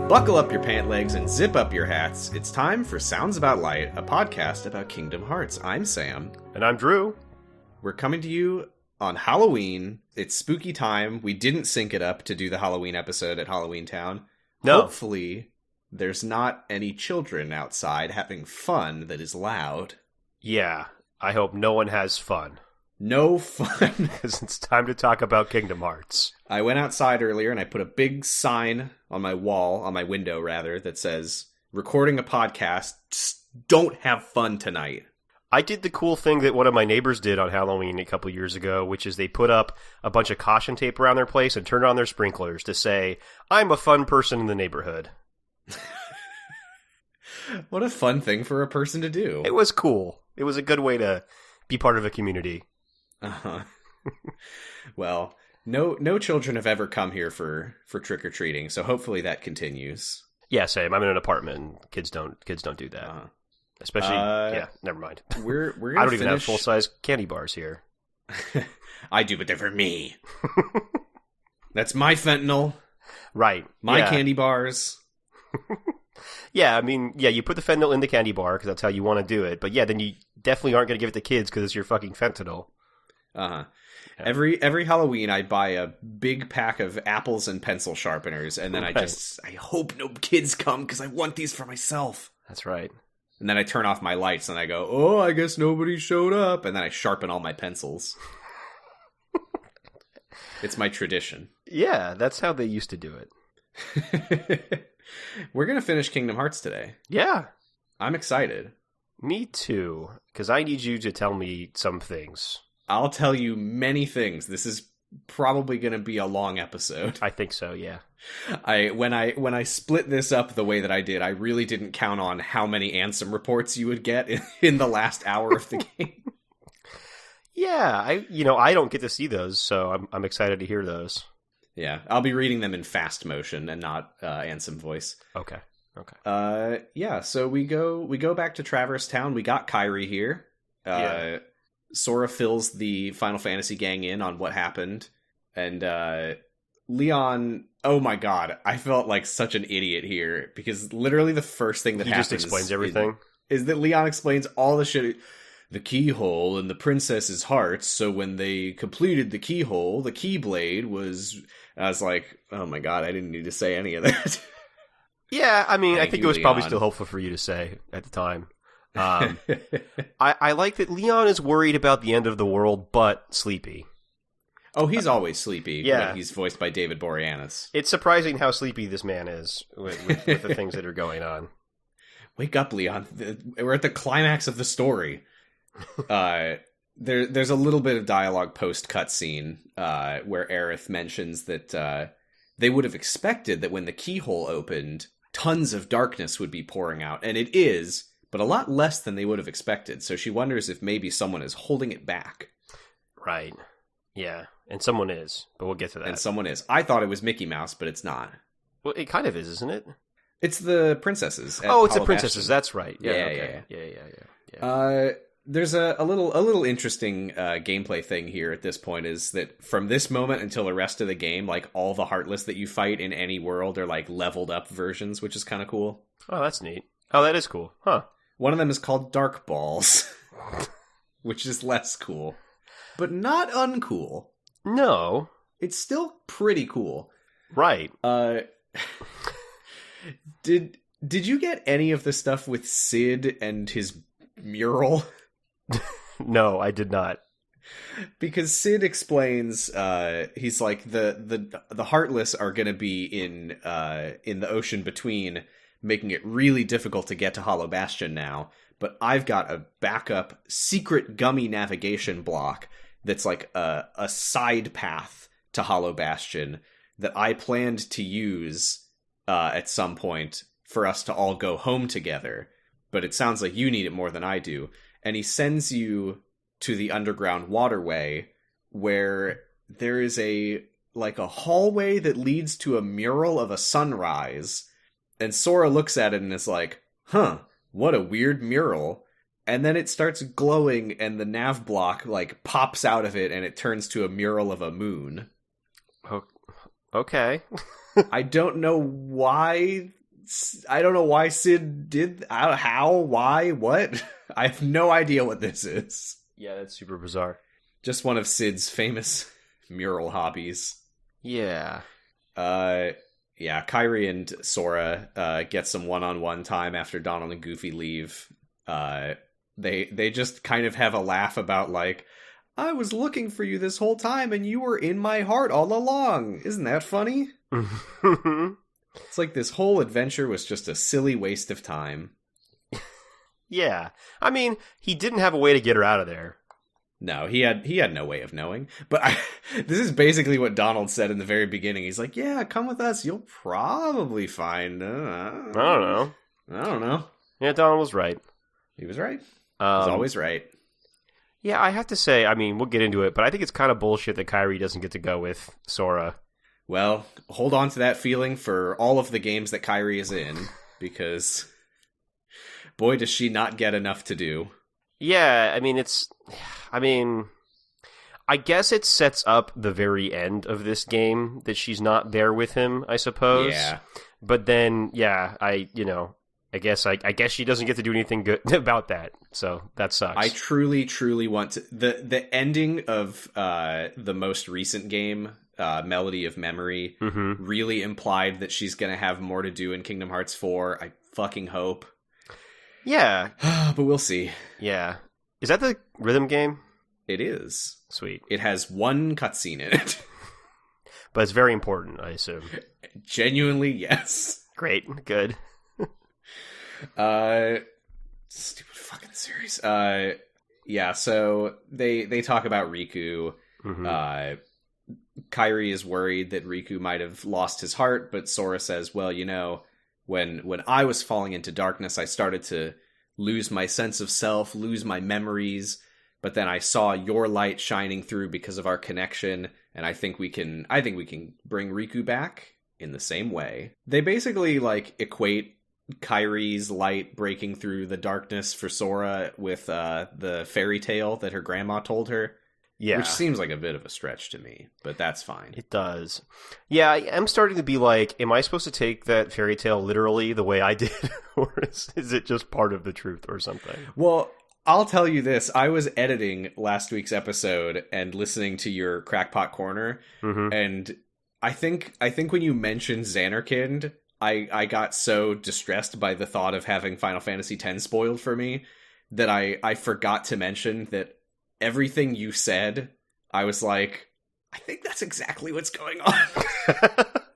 Buckle up your pant legs and zip up your hats. It's time for Sounds About Light, a podcast about Kingdom Hearts. I'm Sam. And I'm Drew. We're coming to you on Halloween. It's spooky time. We didn't sync it up to do the Halloween episode at Halloween Town. No. Hopefully, there's not any children outside having fun that is loud. Yeah, I hope no one has fun. No fun. Because it's time to talk about Kingdom Hearts. I went outside earlier and I put a big sign on my wall, on my window rather, that says, recording a podcast, don't have fun tonight. I did the cool thing that one of my neighbors did on Halloween a couple years ago, which is they put up a bunch of caution tape around their place and turned on their sprinklers to say, I'm a fun person in the neighborhood. What a fun thing for a person to do. It was cool. It was a good way to be part of a community. Uh-huh. Well, no children have ever come here for trick-or-treating, so hopefully that continues. Yeah, same. I'm in an apartment and kids don't do that. Uh-huh. Especially, never mind. We're gonna I don't even have full-size candy bars here. I do, but they're for me. That's my fentanyl. Right. My candy bars. Yeah, I mean, you put the fentanyl in the candy bar because that's how you want to do it. But yeah, then you definitely aren't going to give it to kids because it's your fucking fentanyl. Uh-huh. Yeah. Every Halloween, I buy a big pack of apples and pencil sharpeners, and then I hope no kids come because I want these for myself. That's right. And then I turn off my lights and I go, oh, I guess nobody showed up. And then I sharpen all my pencils. It's my tradition. Yeah, that's how they used to do it. We're going to finish Kingdom Hearts today. Yeah. I'm excited. Me too, because I need you to tell me some things. I'll tell you many things. This is probably going to be a long episode. I think so, yeah. When I split this up the way that I did, I really didn't count on how many Ansem reports you would get in the last hour of the game. Yeah, I don't get to see those, so I'm excited to hear those. Yeah, I'll be reading them in fast motion and not Ansem voice. Okay. Yeah, so we go back to Traverse Town. We got Kairi here. Sora fills the Final Fantasy gang in on what happened, and Leon, oh my god, I felt like such an idiot here, because literally the first thing that happens... He just explains everything? Is that Leon explains all the shit... The keyhole in the princess's heart, so when they completed the keyhole, the keyblade was... I was like, oh my god, I didn't need to say any of that. Yeah, I mean, I think it was Leon. Probably still helpful for you to say at the time. I like that Leon is worried about the end of the world, but sleepy. Oh, he's always sleepy. Yeah. When he's voiced by David Boreanaz. It's surprising how sleepy this man is with the things that are going on. Wake up, Leon. We're at the climax of the story. There's a little bit of dialogue post-cutscene where Aerith mentions that they would have expected that when the keyhole opened, tons of darkness would be pouring out. And it is, but a lot less than they would have expected. So she wonders if maybe someone is holding it back. Right. Yeah. And someone is, but we'll get to that. And someone is. I thought it was Mickey Mouse, but it's not. Well, it kind of is, isn't it? It's the princesses. Oh, it's Hollow the princesses. Bastion. That's right. Yeah. Okay. Yeah. There's a little interesting gameplay thing here at this point, is that from this moment until the rest of the game, like all the Heartless that you fight in any world are like leveled up versions, which is kind of cool. Oh, that's neat. Oh, that is cool. Huh. One of them is called Dark Balls, which is less cool, but not uncool. No. It's still pretty cool. Right. Did you get any of the stuff with Sid and his mural? No, I did not. Because Sid explains, he's like, the Heartless are going to be in the ocean between, making it really difficult to get to Hollow Bastion now. But I've got a backup secret gummy navigation block that's like a side path to Hollow Bastion that I planned to use at some point for us to all go home together. But it sounds like you need it more than I do. And he sends you to the underground waterway where there is a hallway that leads to a mural of a sunrise. And Sora looks at it and is like, huh, what a weird mural. And then it starts glowing and the nav block like pops out of it and it turns to a mural of a moon. Okay. I don't know why I don't know why Sid did how, why, what. I have no idea what this is. Yeah, that's super bizarre. Just one of Sid's famous mural hobbies. Yeah. Yeah, Kairi and Sora get some one-on-one time after Donald and Goofy leave. They just kind of have a laugh about, like, I was looking for you this whole time and you were in my heart all along. Isn't that funny? It's like this whole adventure was just a silly waste of time. Yeah. I mean, he didn't have a way to get her out of there. No, he had no way of knowing. But this is basically what Donald said in the very beginning. He's like, yeah, come with us. You'll probably find... I don't know. Yeah, Donald was right. He was right. He's always right. Yeah, I have to say, I mean, we'll get into it, but I think it's kind of bullshit that Kairi doesn't get to go with Sora. Well, hold on to that feeling for all of the games that Kairi is in, because boy, does she not get enough to do. Yeah, I guess it sets up the very end of this game that she's not there with him, I suppose. Yeah. But then, yeah, I guess she doesn't get to do anything good about that. So that sucks. I truly, truly want to... The ending of the most recent game, Melody of Memory, really implied that she's going to have more to do in Kingdom Hearts 4. I fucking hope. Yeah. But we'll see. Yeah. Is that the rhythm game? It is. Sweet. It has one cutscene in it. But it's very important, I assume. Genuinely, yes. Great. Good. Stupid fucking series. Yeah, so they talk about Riku. Kairi is worried that Riku might have lost his heart, but Sora says, well, when I was falling into darkness, I started to lose my sense of self, lose my memories, but then I saw your light shining through because of our connection, and I think we can bring Riku back in the same way. They basically equate Kairi's light breaking through the darkness for Sora with the fairy tale that her grandma told her. Yeah. Which seems like a bit of a stretch to me, but that's fine. It does. Yeah, I am starting to be like, am I supposed to take that fairy tale literally the way I did? Or is it just part of the truth or something? Well, I'll tell you this. I was editing last week's episode and listening to your Crackpot Corner, and I think when you mentioned Xanarkand, I got so distressed by the thought of having Final Fantasy X spoiled for me that I forgot to mention that everything you said, I was like, I think that's exactly what's going on.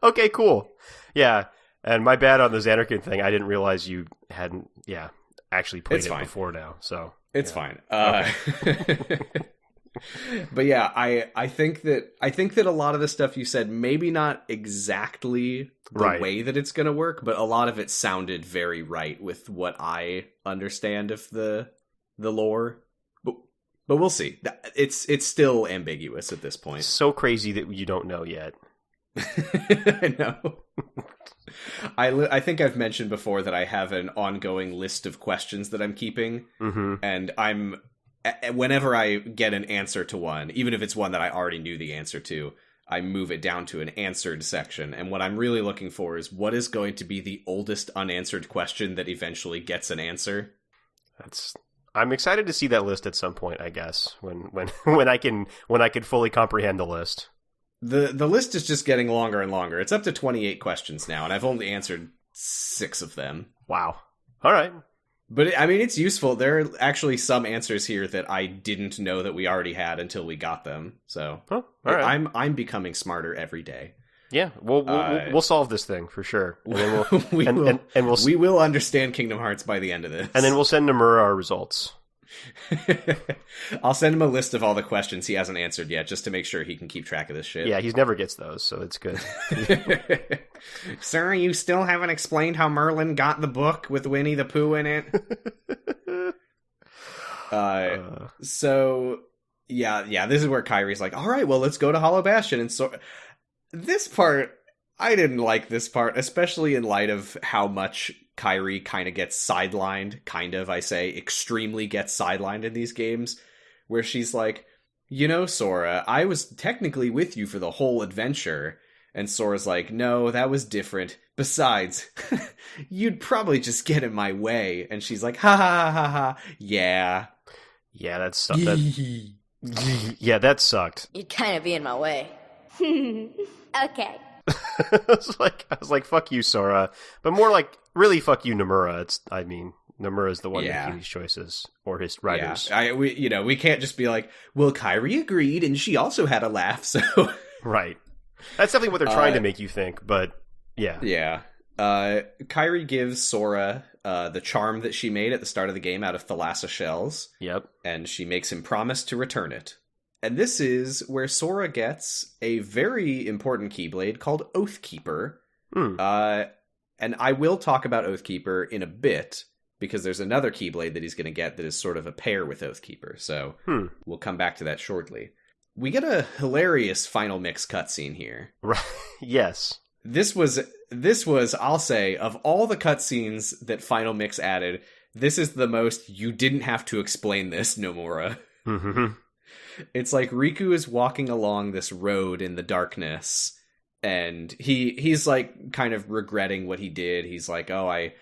Okay, cool. Yeah, and my bad on the Xanarkand thing. I didn't realize you hadn't, actually played it before now. So it's fine. But yeah, I think that a lot of the stuff you said, maybe not exactly the way that it's going to work, but a lot of it sounded very right with what I understand of the lore. But we'll see. It's still ambiguous at this point. So crazy that you don't know yet. I know. I think I've mentioned before that I have an ongoing list of questions that I'm keeping, and whenever I get an answer to one, even if it's one that I already knew the answer to, I move it down to an answered section. And what I'm really looking for is what is going to be the oldest unanswered question that eventually gets an answer. I'm excited to see that list at some point, I guess, when I can fully comprehend the list. The list is just getting longer and longer. It's up to 28 questions now, and I've only answered 6 of them. Wow. All right. But it's useful. There are actually some answers here that I didn't know that we already had until we got them. So all right. I'm becoming smarter every day. Yeah, we'll solve this thing for sure. And then we will understand Kingdom Hearts by the end of this. And then we'll send Nomura our results. I'll send him a list of all the questions he hasn't answered yet, just to make sure he can keep track of this shit. Yeah, he never gets those, so it's good. Sir, you still haven't explained how Merlin got the book with Winnie the Pooh in it? So, yeah, this is where Kairi's like, all right, well, let's go to Hollow Bastion. And so, this part, I didn't like this part, especially in light of how much Kairi kind of gets sidelined, extremely gets sidelined in these games, where she's like, Sora, I was technically with you for the whole adventure, And Sora's like, no, that was different. Besides, you'd probably just get in my way. And she's like, ha ha ha ha ha. Yeah. Yeah, that sucked. Yeah, that sucked. You'd kind of be in my way. Okay. I was like, fuck you, Sora. But more like, really fuck you, Nomura. Nomura's the one making these choices, or his writers. Yeah. We can't just be like, well, Kairi agreed, and she also had a laugh, so... Right. That's definitely what they're trying to make you think, but yeah. Yeah. Kairi gives Sora the charm that she made at the start of the game out of Thalassa shells. Yep. And she makes him promise to return it. And this is where Sora gets a very important Keyblade called Oathkeeper. And I will talk about Oathkeeper in a bit, because there's another Keyblade that he's going to get that is sort of a pair with Oathkeeper. So we'll come back to that shortly. We get a hilarious Final Mix cutscene here. Right. Yes. This was, I'll say, of all the cutscenes that Final Mix added, this is the most you didn't have to explain this, Nomura. Mm-hmm. It's like Riku is walking along this road in the darkness, and he's like kind of regretting what he did. He's like, oh, I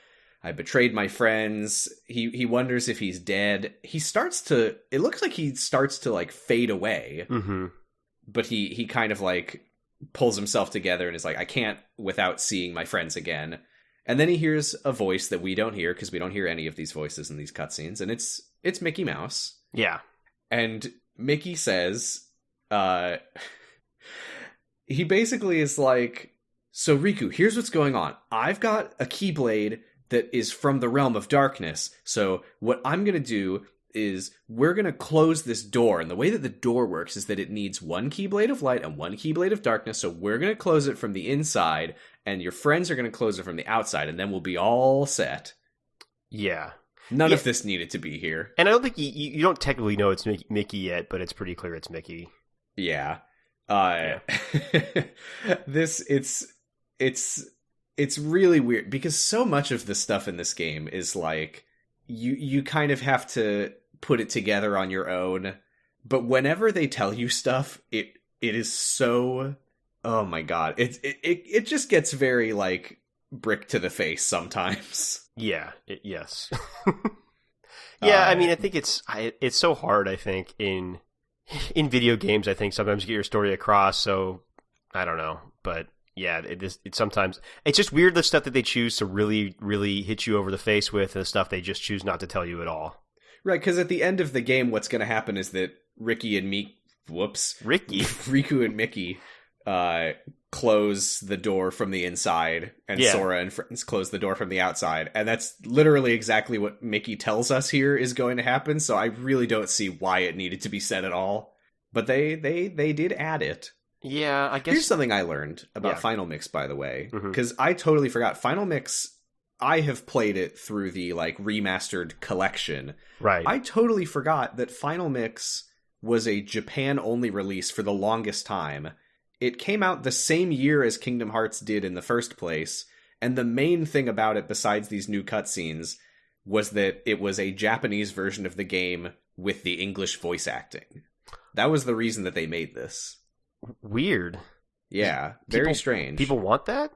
betrayed my friends. He wonders if he's dead. It looks like he starts to like fade away. Mm-hmm. But he kind of like pulls himself together and is like, I can't without seeing my friends again. And then he hears a voice that we don't hear, because we don't hear any of these voices in these cutscenes, and it's Mickey Mouse. Yeah. And Mickey says, he basically is like, so Riku, here's what's going on. I've got a Keyblade that is from the realm of darkness. So what I'm going to do is we're going to close this door. And the way that the door works is that it needs one Keyblade of light and one Keyblade of darkness. So we're going to close it from the inside, and your friends are going to close it from the outside, and then we'll be all set. Yeah. None of this needed to be here. And I don't think you don't technically know it's Mickey yet, but it's pretty clear it's Mickey. Yeah. It's really weird, because so much of the stuff in this game is like, you kind of have to put it together on your own. But whenever they tell you stuff, it is so, oh my god, it just gets very like brick to the face sometimes. Yeah. Yes. Yeah. I mean, I think it's so hard. I think in video games, I think sometimes you get your story across. So I don't know, but yeah, it sometimes it's just weird, the stuff that they choose to really, really hit you over the face with, and the stuff they just choose not to tell you at all. Right, because at the end of the game, what's going to happen is that Riku and Mickey close the door from the inside, and Sora and friends close the door from the outside, and that's literally exactly what Mickey tells us here is going to happen. So I really don't see why it needed to be said at all, but they did add it. Yeah, I guess. Here's something I learned about Final Mix, by the way, because I totally forgot. Final Mix, I have played it through the like remastered collection. Right. I totally forgot that Final Mix was a Japan-only release for the longest time. It came out the same year as Kingdom Hearts did in the first place, and the main thing about it, besides these new cutscenes, was that it was a Japanese version of the game with the English voice acting. That was the reason that they made this. Weird. Yeah, very strange. People want that?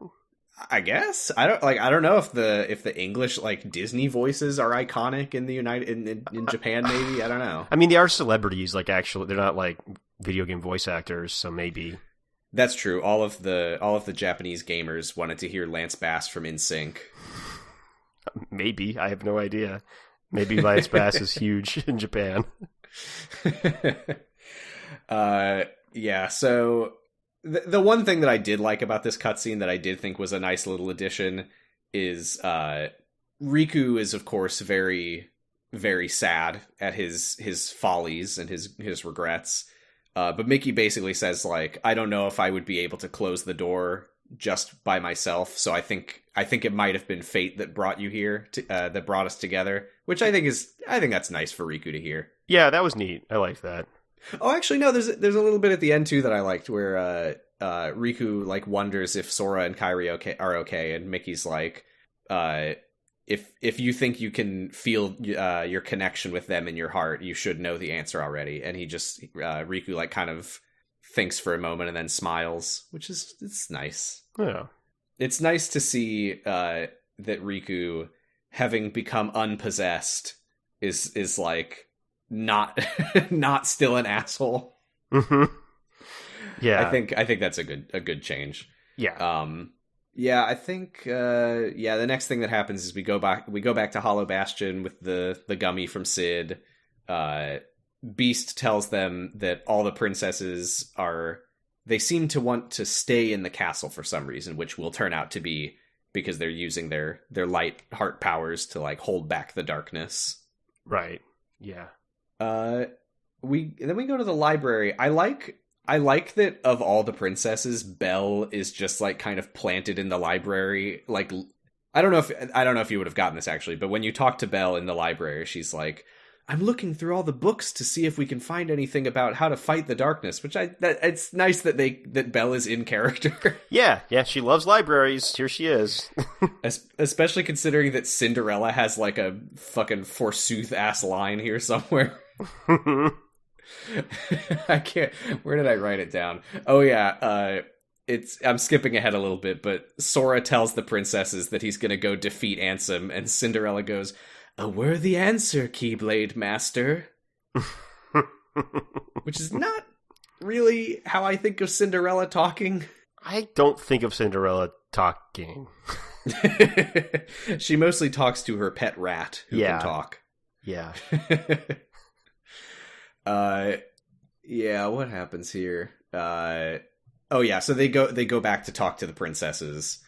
I guess. I don't know if the English like Disney voices are iconic in the in Japan, maybe. I don't know. I mean, they are celebrities, like actually they're not like video game voice actors, so maybe. That's true. All of the Japanese gamers wanted to hear Lance Bass from NSYNC. Maybe. I have no idea. Maybe Lance Bass is huge in Japan. Yeah, so the one thing that I did like about this cutscene that I did think was a nice little addition is Riku is, of course, very, very sad at his follies and his regrets. But Mickey basically says, like, I don't know if I would be able to close the door just by myself, so I think it might have been fate that brought you here, that brought us together, which I think that's nice for Riku to hear. Yeah, that was neat. I like that. Oh, actually, no. There's a little bit at the end too that I liked, where Riku like wonders if Sora and Kairi are okay, and Mickey's like, if you think you can feel your connection with them in your heart, you should know the answer already. And he just Riku like kind of thinks for a moment and then smiles, it's nice. Yeah. It's nice to see that Riku, having become unpossessed, is like not not still an asshole. Mm-hmm. Yeah. I think that's a good change. Yeah. Yeah, I think the next thing that happens is we go back to Hollow Bastion with the gummy from Sid. Beast tells them that all the princesses they seem to want to stay in the castle for some reason, which will turn out to be because they're using their light heart powers to like hold back the darkness. Right. Yeah. We go to the library. I like that of all the princesses, Belle is just like kind of planted in the library. Like, I don't know if you would have gotten this actually, but when you talk to Belle in the library, she's like, I'm looking through all the books to see if we can find anything about how to fight the darkness, which it's nice that Belle is in character. Yeah, she loves libraries. Here she is. Especially considering that Cinderella has like a fucking forsooth ass line here somewhere. I can't. Where did I write it down? Oh yeah, I'm skipping ahead a little bit, but Sora tells the princesses that he's gonna go defeat Ansem, and Cinderella goes, "A worthy answer, Keyblade Master." Which is not really how I think of Cinderella talking. I don't think of Cinderella talking. She mostly talks to her pet rat who can talk. Yeah. Yeah, what happens here? So they go back to talk to the princesses.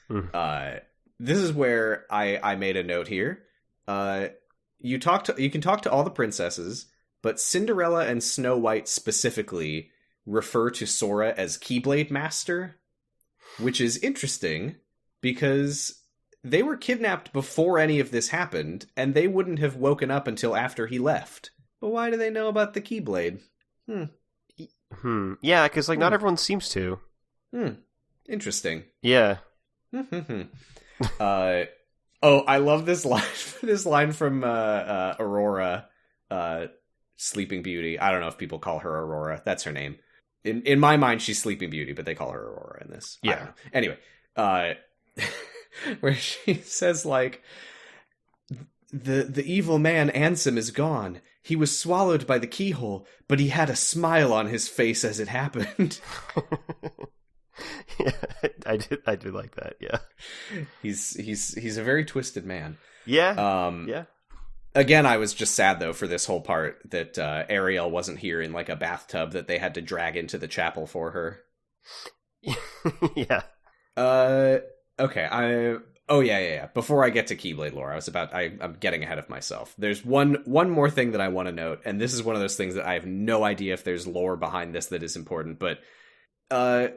This is where I made a note here. You can talk to all the princesses, but Cinderella and Snow White specifically refer to Sora as Keyblade Master, which is interesting because they were kidnapped before any of this happened, and they wouldn't have woken up until after he left. But why do they know about the Keyblade? Yeah, because not everyone seems to. Interesting. Yeah. I love this line. This line from Aurora, Sleeping Beauty. I don't know if people call her Aurora. That's her name. In my mind, she's Sleeping Beauty, but they call her Aurora in this. Yeah. Anyway, where she says like, the evil man Ansem is gone. He was swallowed by the keyhole, but he had a smile on his face as it happened. Yeah, I did like that. Yeah, he's a very twisted man. Yeah. Yeah. Again, I was just sad though for this whole part that Ariel wasn't here in like a bathtub that they had to drag into the chapel for her. Yeah. Okay. Yeah. Before I get to Keyblade lore, I'm getting ahead of myself. There's one more thing that I want to note, and this is one of those things that I have no idea if there's lore behind this that is important, but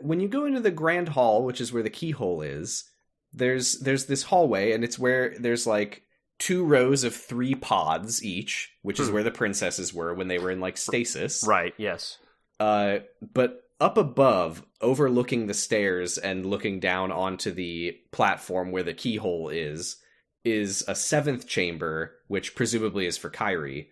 when you go into the Grand Hall, which is where the keyhole is, there's this hallway, and it's where there's like 2 rows of 3 pods each, which is where the princesses were when they were in like stasis. Right, yes. But up above, overlooking the stairs and looking down onto the platform where the keyhole is a 7th chamber, which presumably is for Kairi.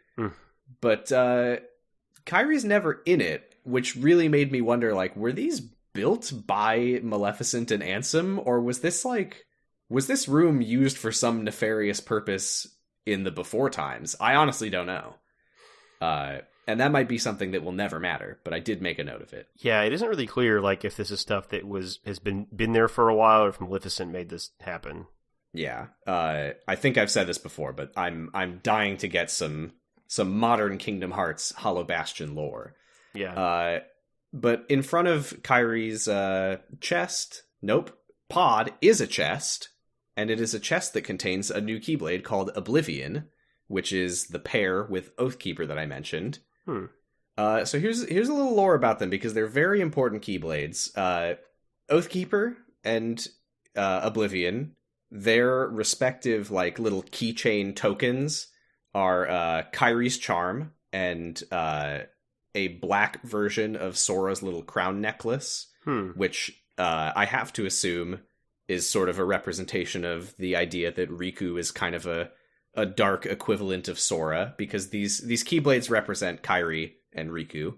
But Kairi's never in it, which really made me wonder, like, were these built by Maleficent and Ansem, or was this room used for some nefarious purpose in the before times? I honestly don't know. And that might be something that will never matter, but I did make a note of it. Yeah, it isn't really clear, like, if this is stuff that has been there for a while, or if Maleficent made this happen. Yeah, I think I've said this before, but I'm dying to get some modern Kingdom Hearts Hollow Bastion lore. Yeah. But in front of Kairi's pod is a chest, and it is a chest that contains a new Keyblade called Oblivion, which is the pair with Oathkeeper that I mentioned. So here's a little lore about them, because they're very important Keyblades. Oathkeeper and Oblivion, their respective like little keychain tokens are Kairi's charm and a black version of Sora's little crown necklace, which I have to assume is sort of a representation of the idea that Riku is kind of a dark equivalent of Sora, because these Keyblades represent Kairi and Riku.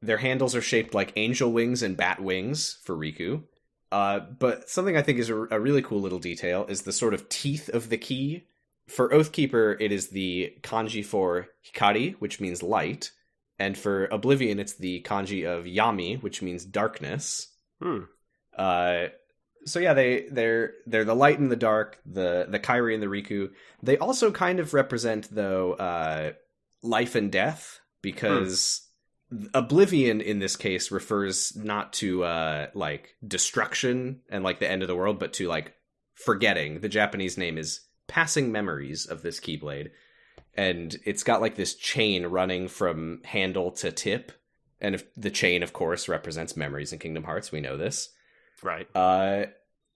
Their handles are shaped like angel wings and bat wings for Riku. But something I think is a really cool little detail is the sort of teeth of the key. For Oathkeeper, it is the kanji for Hikari, which means light. And for Oblivion, it's the kanji of Yami, which means darkness. So yeah, they're the light and the dark, the Kairi and the Riku. They also kind of represent, though, life and death, because Oblivion in this case refers not to like destruction and like the end of the world, but to like forgetting. The Japanese name is passing memories of this Keyblade, and it's got like this chain running from handle to tip, and if the chain, of course, represents memories in Kingdom Hearts. We know this. Right.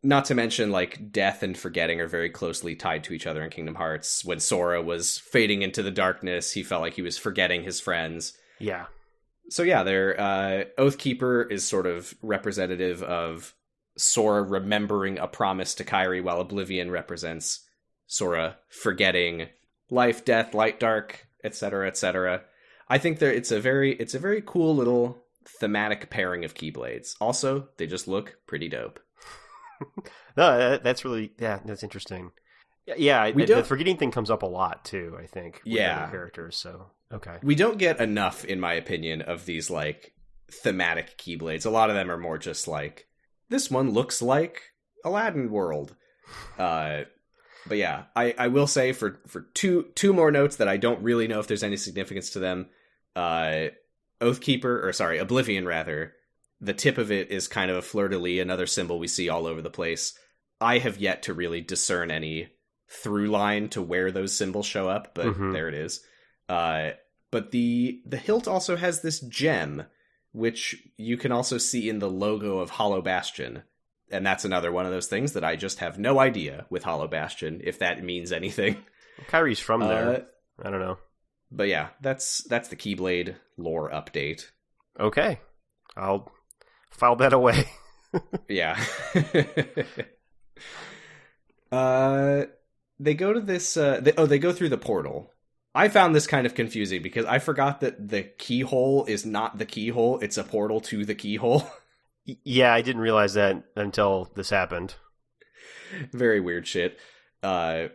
Not to mention, like, death and forgetting are very closely tied to each other in Kingdom Hearts. When Sora was fading into the darkness, he felt like he was forgetting his friends. Yeah. So yeah, their Oathkeeper is sort of representative of Sora remembering a promise to Kairi, while Oblivion represents Sora forgetting life, death, light, dark, etc., etc. I think it's a very cool little thematic pairing of Keyblades. Also, they just look pretty dope. No, that's interesting. Yeah, the forgetting thing comes up a lot too, I think, with other characters, so okay. We don't get enough, in my opinion, of these like thematic Keyblades. A lot of them are more just like, this one looks like Aladdin World. But yeah, I will say for two more notes that I don't really know if there's any significance to them. Oblivion rather, the tip of it is kind of a fleur-de-lis, another symbol we see all over the place. I have yet to really discern any through line to where those symbols show up, but there it is. But the hilt also has this gem, which you can also see in the logo of Hollow Bastion. And that's another one of those things that I just have no idea with Hollow Bastion, if that means anything. Kairi's from there. I don't know. But yeah, that's the Keyblade lore update. Okay. I'll file that away. Yeah. They go to this... they go through the portal. I found this kind of confusing because I forgot that the keyhole is not the keyhole. It's a portal to the keyhole. Yeah, I didn't realize that until this happened. Very weird shit. But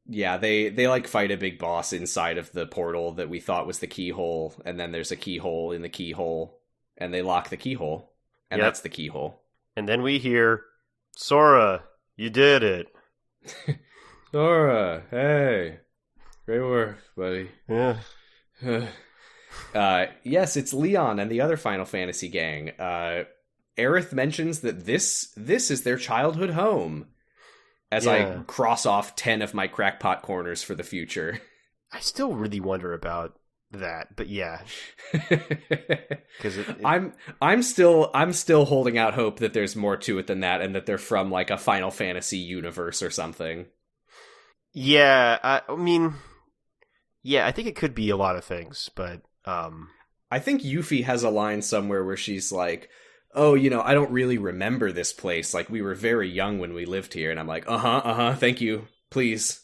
yeah, they like fight a big boss inside of the portal that we thought was the keyhole, and then there's a keyhole in the keyhole, and they lock the keyhole, and that's the keyhole. And then we hear, Sora, you did it. Sora, hey. Great work, buddy. Yeah. Yes, it's Leon and the other Final Fantasy gang. Aerith mentions that this is their childhood home. As I cross off 10 of my crackpot corners for the future. I still really wonder about that, but yeah. Because I'm still holding out hope that there's more to it than that, and that they're from like a Final Fantasy universe or something. Yeah, I mean, I think it could be a lot of things, but I think Yuffie has a line somewhere where she's like, oh, I don't really remember this place. Like, we were very young when we lived here. And I'm like, thank you. Please.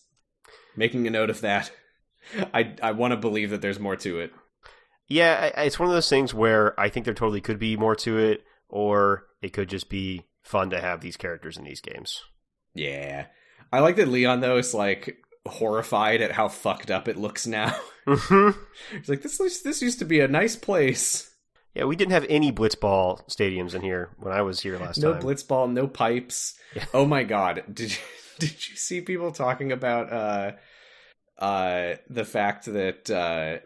Making a note of that. I want to believe that there's more to it. Yeah, it's one of those things where I think there totally could be more to it, or it could just be fun to have these characters in these games. Yeah. I like that Leon, though, is, like, horrified at how fucked up it looks now. He's like, this used to be a nice place. Yeah, we didn't have any blitzball stadiums in here when I was here last time. No blitzball, no pipes. Yeah. Oh my god. Did you see people talking about the fact that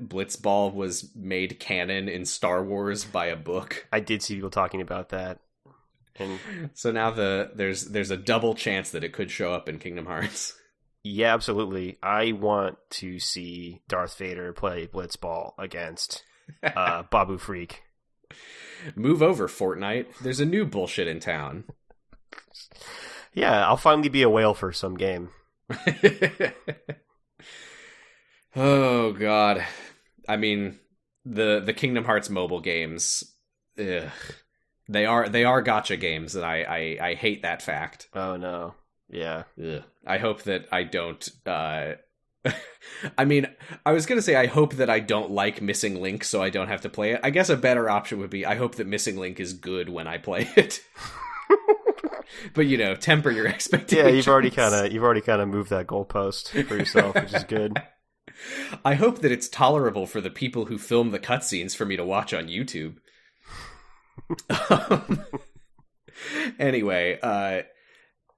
blitzball was made canon in Star Wars by a book? I did see people talking about that. And so now there's a double chance that it could show up in Kingdom Hearts. Yeah, absolutely. I want to see Darth Vader play blitzball against Babu Freak. Move over, Fortnite. There's a new bullshit in town. Yeah, I'll finally be a whale for some game. Oh, God. I mean, the Kingdom Hearts mobile games, ugh, they are gacha games, and I hate that fact. Oh, no. Yeah. Ugh. I hope that I don't I mean, I was going to say I hope that I don't like Missing Link so I don't have to play it. I guess a better option would be I hope that Missing Link is good when I play it. But, you know, temper your expectations. Yeah, you've already kind of moved that goalpost for yourself, which is good. I hope that it's tolerable for the people who film the cutscenes for me to watch on YouTube. Anyway,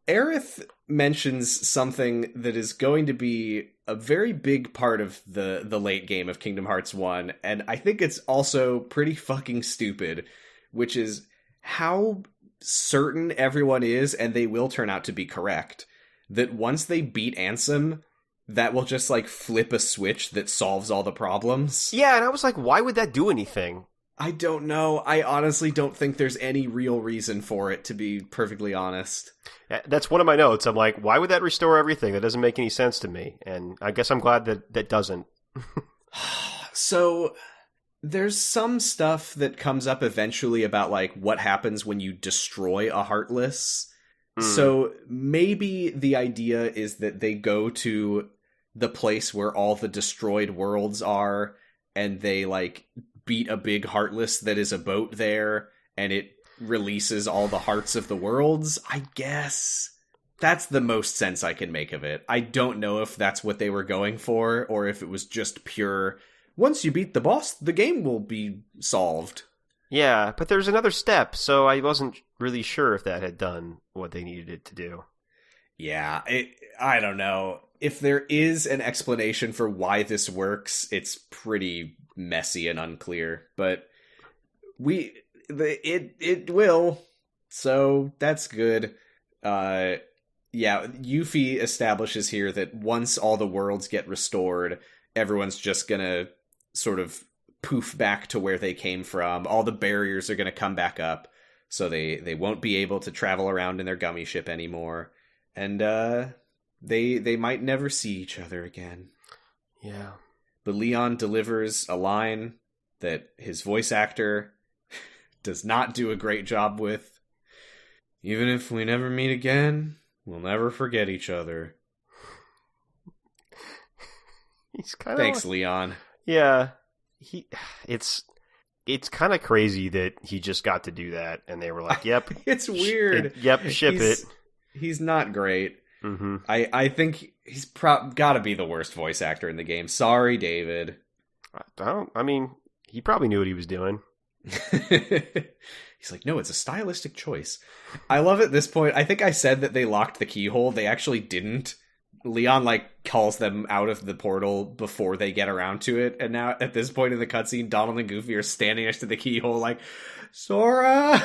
Aerith mentions something that is going to be a very big part of the late game of Kingdom Hearts 1, and I think it's also pretty fucking stupid, which is how certain everyone is, and they will turn out to be correct, that once they beat Ansem, that will just, like, flip a switch that solves all the problems. Yeah, and I was like, why would that do anything? I don't know. I honestly don't think there's any real reason for it, to be perfectly honest. That's one of my notes. I'm like, why would that restore everything? That doesn't make any sense to me. And I guess I'm glad that doesn't. So, there's some stuff that comes up eventually about, like, what happens when you destroy a Heartless. So, maybe the idea is that they go to the place where all the destroyed worlds are, and they, like, beat a big Heartless that is a boat there, and it releases all the hearts of the worlds, I guess. That's the most sense I can make of it. I don't know if that's what they were going for, or if it was just pure, once you beat the boss, the game will be solved. Yeah, but there's another step, so I wasn't really sure if that had done what they needed it to do. Yeah, I don't know. If there is an explanation for why this works, it's pretty messy and unclear, but it will, so that's good. Yeah, Yuffie establishes here that once all the worlds get restored, everyone's just gonna sort of poof back to where they came from. All the barriers are gonna come back up, so they won't be able to travel around in their gummy ship anymore, and they might never see each other again. Yeah. But Leon delivers a line that his voice actor does not do a great job with. Even if we never meet again, we'll never forget each other. He's kind of Thanks, Leon. Yeah. It's kind of crazy that he just got to do that, and they were like, "Yep, it's weird. Ship it." He's not great. Mm-hmm. I think he's got to be the worst voice actor in the game. Sorry, David. I mean, he probably knew what he was doing. He's like, no, it's a stylistic choice. I love at this point. I think I said that they locked the keyhole. They actually didn't. Leon, like, calls them out of the portal before they get around to it. And now, at this point in the cutscene, Donald and Goofy are standing next to the keyhole like, Sora!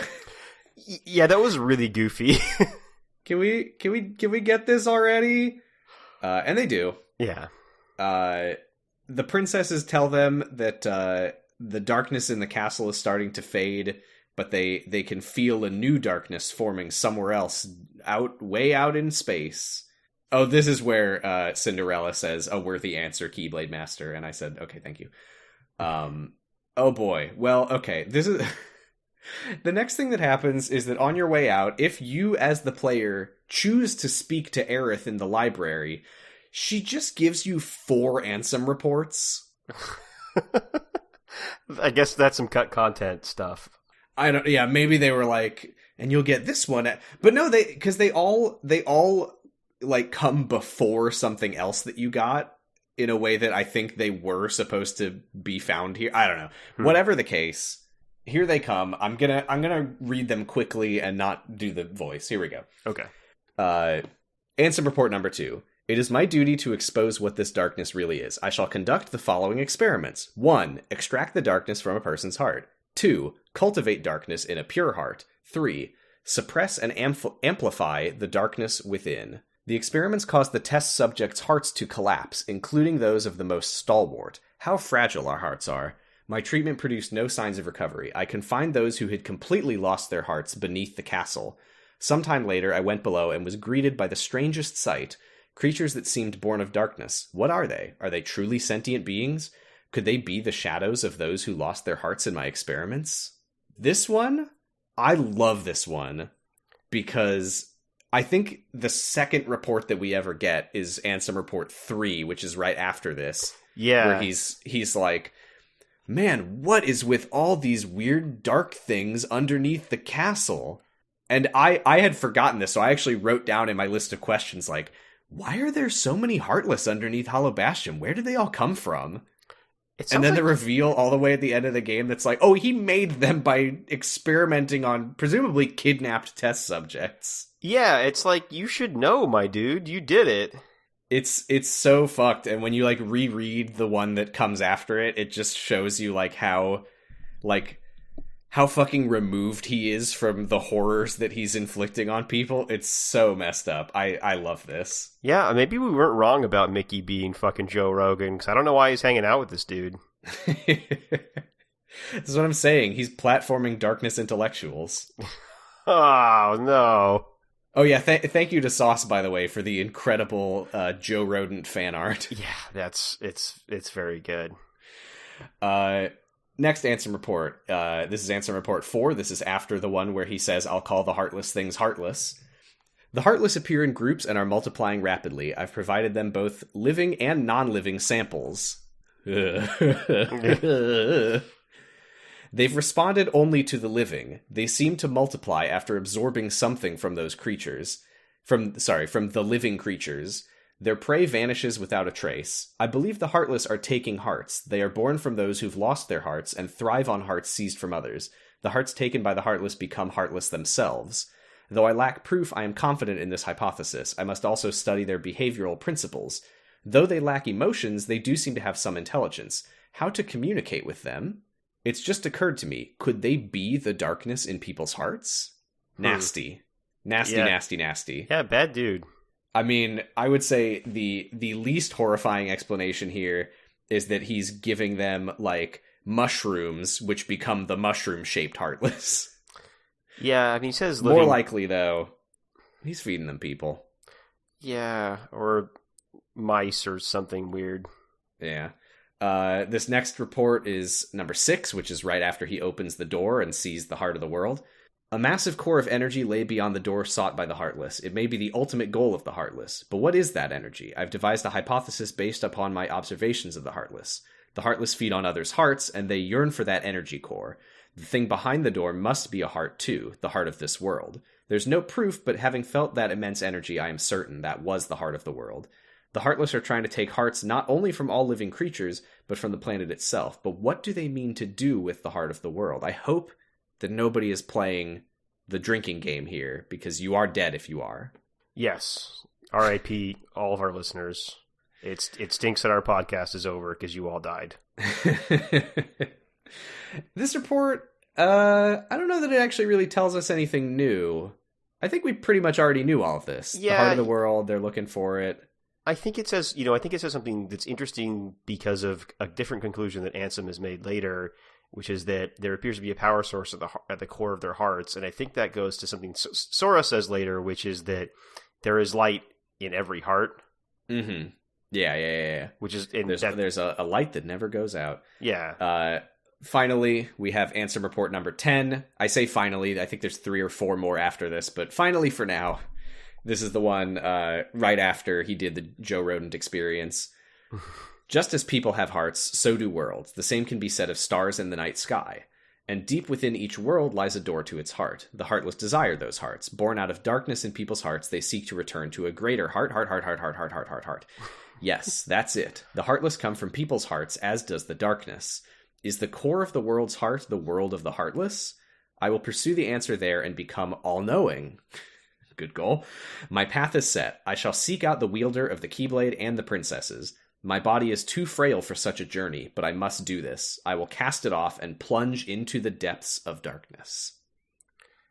Yeah, that was really goofy. Can we get this already? And they do. Yeah. The princesses tell them that the darkness in the castle is starting to fade, but they can feel a new darkness forming somewhere else, way out in space. Oh, this is where Cinderella says, "A worthy answer, Keyblade Master," and I said, "Okay, thank you." Oh boy. Well, okay. This is the next thing that happens is that on your way out, if you as the player choose to speak to Aerith in the library, she just gives you 4 Ansem reports. I guess that's some cut content stuff. Yeah, maybe they were like, and you'll get this one. But no, because they all like come before something else that you got in a way that I think they were supposed to be found here. I don't know. Whatever the case, here they come. I'm gonna read them quickly and not do the voice. Here we go. Okay. Ansem report number 2. It is my duty to expose what this darkness really is. I shall conduct the following experiments. 1. Extract the darkness from a person's heart. 2. Cultivate darkness in a pure heart. 3. Suppress and amplify the darkness within. The experiments caused the test subjects' hearts to collapse, including those of the most stalwart. How fragile our hearts are. My treatment produced no signs of recovery. I confined those who had completely lost their hearts beneath the castle. Sometime later, I went below and was greeted by the strangest sight. Creatures that seemed born of darkness. What are they? Are they truly sentient beings? Could they be the shadows of those who lost their hearts in my experiments? This one? I love this one because I think the second report that we ever get is Ansem Report 3, which is right after this. Yeah. Where he's like, man, what is with all these weird dark things underneath the castle? And I had forgotten this, so I actually wrote down in my list of questions, like, why are there so many Heartless underneath Hollow Bastion? Where did they all come from? And then the reveal all the way at the end of the game that's like, oh, he made them by experimenting on presumably kidnapped test subjects. Yeah, it's like, you should know, my dude. You did it. It's so fucked. And when you like reread the one that comes after it, it just shows you how fucking removed he is from the horrors that he's inflicting on people. It's so messed up. I love this. Yeah, maybe we weren't wrong about Mickey being fucking Joe Rogan, because I don't know why he's hanging out with this dude. That's what I'm saying. He's platforming darkness intellectuals. Oh, no. Oh, yeah, thank you to Sauce, by the way, for the incredible Joe Rodent fan art. Yeah, it's very good. Next Ansem Report. This is Ansem Report 4. This is after the one where he says, I'll call the heartless things heartless. The heartless appear in groups and are multiplying rapidly. I've provided them both living and non-living samples. They've responded only to the living. They seem to multiply after absorbing something from those creatures. From the living creatures. Their prey vanishes without a trace. I believe the heartless are taking hearts. They are born from those who've lost their hearts and thrive on hearts seized from others. The hearts taken by the heartless become heartless themselves. Though I lack proof, I am confident in this hypothesis. I must also study their behavioral principles. Though they lack emotions, they do seem to have some intelligence. How to communicate with them? It's just occurred to me, could they be the darkness in people's hearts? Nasty. Nasty, Yeah. nasty, nasty. Yeah, bad dude. I mean, I would say the least horrifying explanation here is that he's giving them, like, mushrooms, which become the mushroom-shaped heartless. Yeah, I mean, he says living... More likely, though, he's feeding them people. Yeah, or mice or something weird. Yeah. This next report is number 6, which is right after he opens the door and sees the heart of the world. A massive core of energy lay beyond the door sought by the Heartless. It may be the ultimate goal of the Heartless. But what is that energy? I've devised a hypothesis based upon my observations of the Heartless. The Heartless feed on others' hearts, and they yearn for that energy core. The thing behind the door must be a heart too, the heart of this world. There's no proof, but having felt that immense energy, I am certain that was the heart of the world. The Heartless are trying to take hearts not only from all living creatures, but from the planet itself. But what do they mean to do with the heart of the world? I hope that nobody is playing the drinking game here, because you are dead if you are. Yes. R.I.P. all of our listeners. It stinks that our podcast is over because you all died. This report, I don't know that it actually really tells us anything new. I think we pretty much already knew all of this. Yeah. The heart of the world, they're looking for it. I think it says something that's interesting because of a different conclusion that Ansem has made later, which is that there appears to be a power source at the core of their hearts. And I think that goes to something Sora says later, which is that there is light in every heart. Mm-hmm. Yeah. Which is... There's a light that never goes out. Yeah. Finally, we have Ansem Report number 10. I say finally, I think there's 3 or 4 more after this, but finally for now, this is the one right after he did the Joe Rodent experience. Just as people have hearts, so do worlds. The same can be said of stars in the night sky. And deep within each world lies a door to its heart. The heartless desire those hearts. Born out of darkness in people's hearts, they seek to return to a greater heart. Yes, that's it. The heartless come from people's hearts, as does the darkness. Is the core of the world's heart the world of the heartless? I will pursue the answer there and become all-knowing. Good goal. My path is set. I shall seek out the wielder of the Keyblade and the princesses. My body is too frail for such a journey, but I must do this. I will cast it off and plunge into the depths of darkness.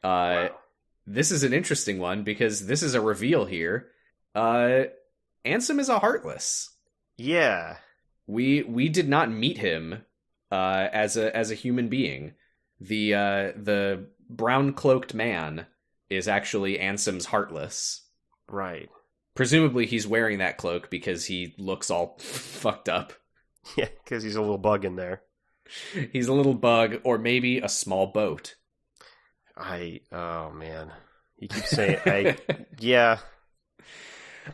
Wow. This is an interesting one because this is a reveal here. Ansem is a heartless. Yeah. We did not meet him as a human being. The brown cloaked man is actually Ansem's heartless. Right. Presumably he's wearing that cloak because he looks all fucked up. Yeah, because he's a little bug in there. He's a little bug, or maybe a small boat. Oh man. You keep saying, yeah.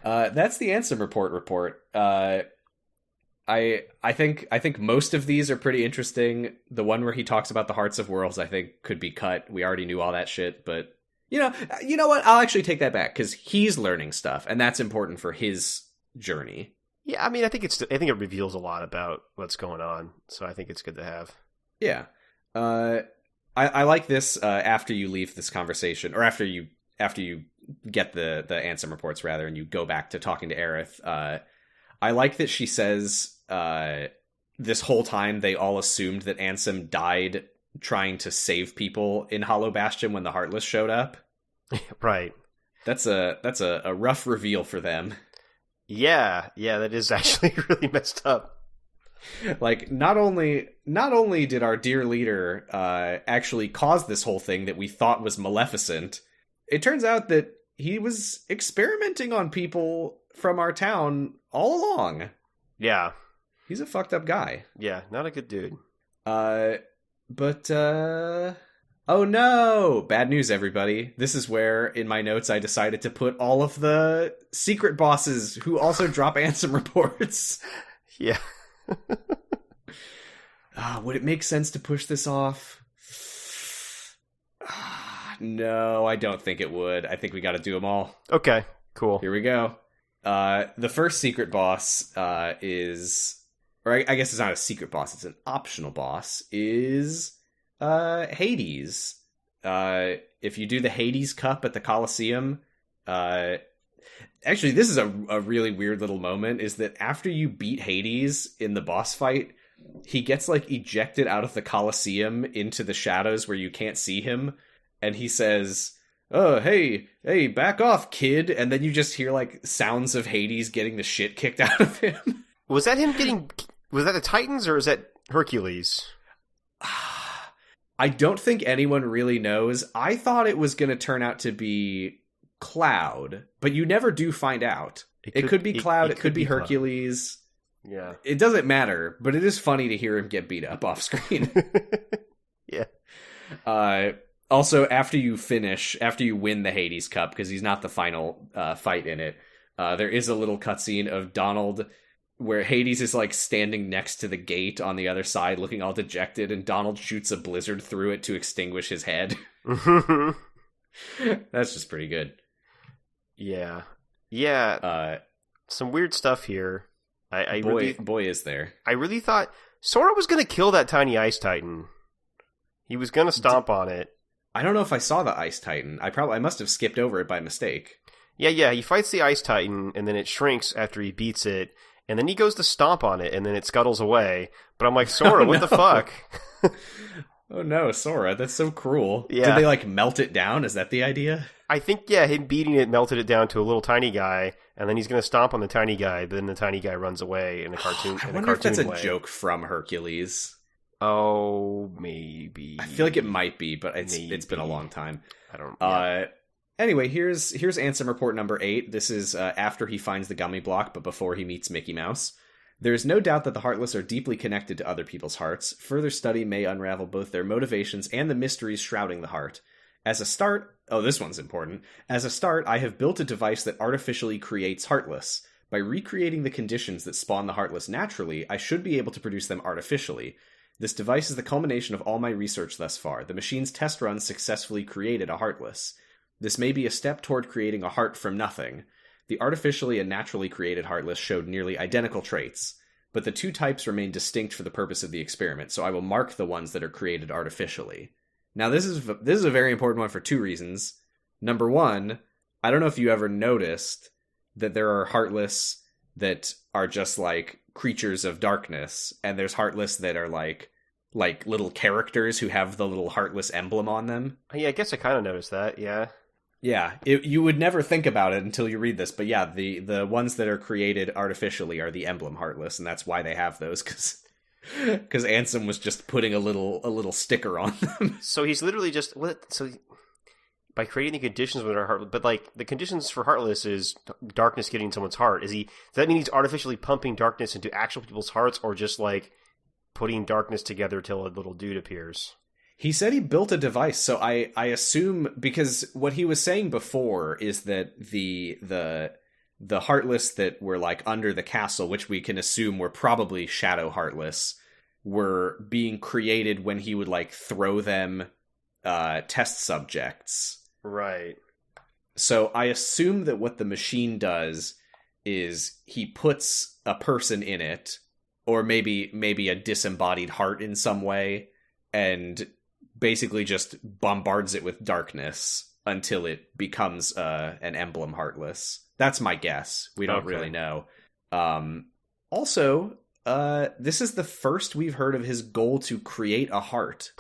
That's the Ansem report. I think most of these are pretty interesting. The one where he talks about the hearts of worlds, I think, could be cut. We already knew all that shit, but you know what? I'll actually take that back because he's learning stuff, and that's important for his journey. Yeah, I mean, I think it reveals a lot about what's going on, so I think it's good to have. Yeah, I like this. After you leave this conversation, or after you get the Ansem reports rather, and you go back to talking to Aerith. I like that she says this whole time they all assumed that Ansem died trying to save people in Hollow Bastion when the Heartless showed up. Right. That's a rough reveal for them. Yeah, that is actually really messed up. Like, not only did our dear leader actually cause this whole thing that we thought was maleficent, it turns out that he was experimenting on people from our town all along. Yeah. He's a fucked up guy. Yeah, not a good dude. But oh no! Bad news, everybody. This is where, in my notes, I decided to put all of the secret bosses who also drop Ansem reports. Yeah. Would it make sense to push this off? No, I don't think it would. I think we gotta do them all. Okay, cool. Here we go. The first secret boss is... Or I guess it's not a secret boss, it's an optional boss, is Hades. If you do the Hades Cup at the Colosseum... Actually, this is a really weird little moment, is that after you beat Hades in the boss fight, he gets, like, ejected out of the Colosseum into the shadows where you can't see him, and he says, "Oh, hey, back off, kid," and then you just hear, like, sounds of Hades getting the shit kicked out of him. Was that the Titans, or is that Hercules? I don't think anyone really knows. I thought it was going to turn out to be Cloud, but you never do find out. It could be Cloud, it could be Hercules. Cloud. Yeah. It doesn't matter, but it is funny to hear him get beat up off screen. Yeah. Also, after you win the Hades Cup, because he's not the final fight in it, there is a little cutscene of Donald where Hades is, like, standing next to the gate on the other side, looking all dejected, and Donald shoots a blizzard through it to extinguish his head. That's just pretty good. Yeah. Yeah. Some weird stuff here. Boy, is there. I really thought Sora was going to kill that tiny ice titan. He was going to stomp on it. I don't know if I saw the Ice Titan. I must have skipped over it by mistake. Yeah, he fights the Ice Titan, and then it shrinks after he beats it, and then he goes to stomp on it, and then it scuttles away. But I'm like, Sora, what the fuck? Oh no, Sora, that's so cruel. Yeah. Did they, like, melt it down? Is that the idea? I think, yeah, him beating it melted it down to a little tiny guy, and then he's going to stomp on the tiny guy, but then the tiny guy runs away in a cartoon I wonder if that's a joke from Hercules. Oh, maybe. I feel like it might be, but it's been a long time. I don't. Yeah. Anyway, here's Ansem report number 8. This is after he finds the gummy block, but before he meets Mickey Mouse. There is no doubt that the Heartless are deeply connected to other people's hearts. Further study may unravel both their motivations and the mysteries shrouding the heart. As a start, this one's important. As a start, I have built a device that artificially creates Heartless. By recreating the conditions that spawn the Heartless naturally, I should be able to produce them artificially. This device is the culmination of all my research thus far. The machine's test runs successfully created a Heartless. This may be a step toward creating a heart from nothing. The artificially and naturally created Heartless showed nearly identical traits, but the two types remain distinct for the purpose of the experiment, so I will mark the ones that are created artificially. Now, this is a very important one for 2 reasons. Number 1, I don't know if you ever noticed that there are Heartless that are just, like, creatures of darkness, and there's Heartless that are like little characters who have the little Heartless emblem on them. Yeah, I guess I kind of noticed that, yeah. Yeah, you would never think about it until you read this, but yeah, the ones that are created artificially are the emblem Heartless, and that's why they have those, because Ansem was just putting a little sticker on them. So he's literally just... by creating the conditions with our heart, but, like, the conditions for Heartless is darkness getting someone's heart. Does that mean he's artificially pumping darkness into actual people's hearts, or just, like, putting darkness together till a little dude appears? He said he built a device, so I assume, because what he was saying before is that the Heartless that were like under the castle, which we can assume were probably Shadow Heartless, were being created when he would like throw them test subjects. Right. So I assume that what the machine does is he puts a person in it, or maybe a disembodied heart in some way, and basically just bombards it with darkness until it becomes an emblem Heartless. That's my guess. We don't really know. Also, this is the first we've heard of his goal to create a heart.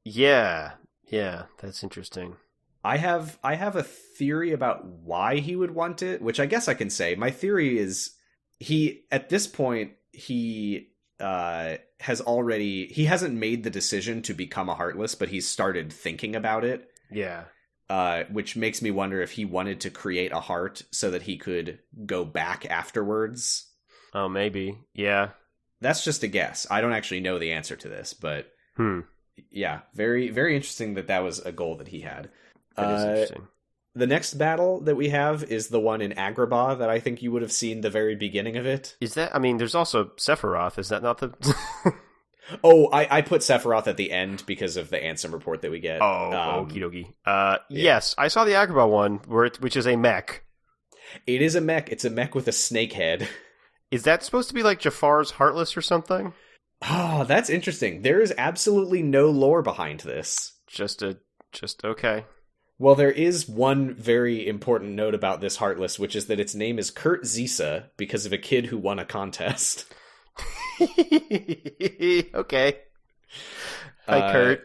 Yeah, that's interesting. I have a theory about why he would want it, which I guess I can say. My theory is at this point, he hasn't made the decision to become a Heartless, but he's started thinking about it. Yeah. Which makes me wonder if he wanted to create a heart so that he could go back afterwards. Oh, maybe. Yeah. That's just a guess. I don't actually know the answer to this, but yeah, very, very interesting that was a goal that he had. That is interesting. The next battle that we have is the one in Agrabah that I think you would have seen the very beginning of it. Is that, I mean, there's also Sephiroth. Is that not the... Oh, I put Sephiroth at the end because of the Ansem report that we get. Oh, okie dokie. Yeah. Yes, I saw the Agrabah one, which is a mech. It is a mech. It's a mech with a snake head. Is that supposed to be like Jafar's Heartless or something? Oh, that's interesting. There is absolutely no lore behind this. Just okay. Well, there is one very important note about this Heartless, which is that its name is Kurt Zisa because of a kid who won a contest. Okay. Hi, Kurt.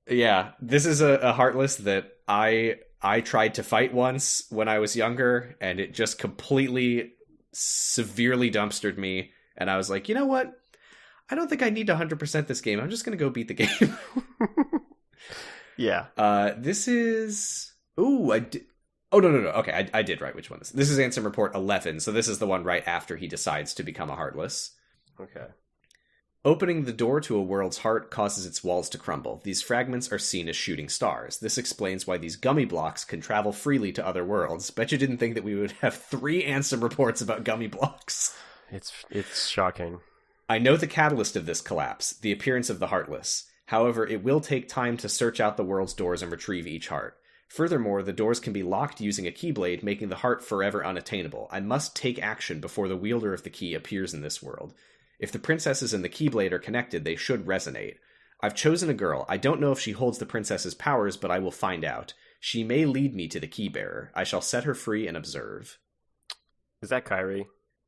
Yeah, this is a Heartless that I tried to fight once when I was younger, and it just completely, severely dumpstered me. And I was like, you know what? I don't think I need to 100% this game. I'm just going to go beat the game. Yeah. This is... Ooh, I did... Oh, no. Okay, I did write which one this is. This is Ansem Report 11, so this is the one right after he decides to become a Heartless. Okay. Opening the door to a world's heart causes its walls to crumble. These fragments are seen as shooting stars. This explains why these gummy blocks can travel freely to other worlds. Bet you didn't think that we would have 3 Ansem reports about gummy blocks. It's shocking. I know the catalyst of this collapse, the appearance of the Heartless. However, it will take time to search out the world's doors and retrieve each heart. Furthermore, the doors can be locked using a keyblade, making the heart forever unattainable. I must take action before the wielder of the key appears in this world. If the princesses and the Keyblade are connected, they should resonate. I've chosen a girl. I don't know if she holds the princess's powers, but I will find out. She may lead me to the Keybearer. I shall set her free and observe. Is that Kairi?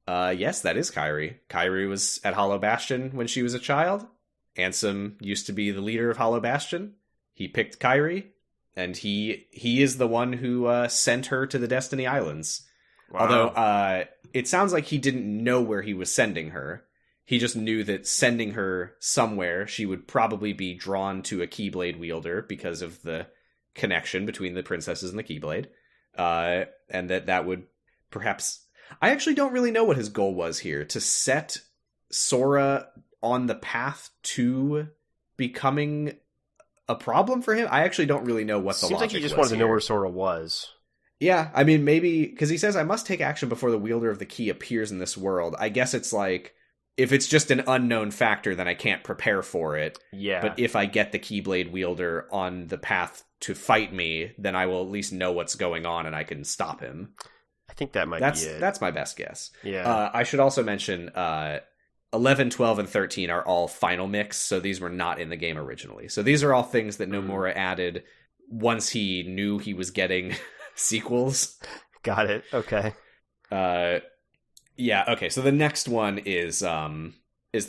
Yes, that is Kairi. Kairi was at Hollow Bastion when she was a child. Ansem used to be the leader of Hollow Bastion. He picked Kairi, and he is the one who sent her to the Destiny Islands. Wow. Although it sounds like he didn't know where he was sending her. He just knew that sending her somewhere, she would probably be drawn to a Keyblade wielder because of the connection between the princesses and the Keyblade. And that would perhaps... I actually don't really know what his goal was here. To set Sora on the path to becoming a problem for him? I actually don't really know what the logic was. Seems like he just wanted to know where Sora was. Yeah, I mean, maybe... Because he says, I must take action before the wielder of the key appears in this world. I guess it's like... If it's just an unknown factor, then I can't prepare for it. Yeah. But if I get the Keyblade wielder on the path to fight me, then I will at least know what's going on and I can stop him. I think that might be it. That's my best guess. Yeah. I should also mention 11, 12, and 13 are all final mix, so these were not in the game originally. So these are all things that Nomura added once he knew he was getting sequels. Got it. Okay. Yeah, okay, so the next one is the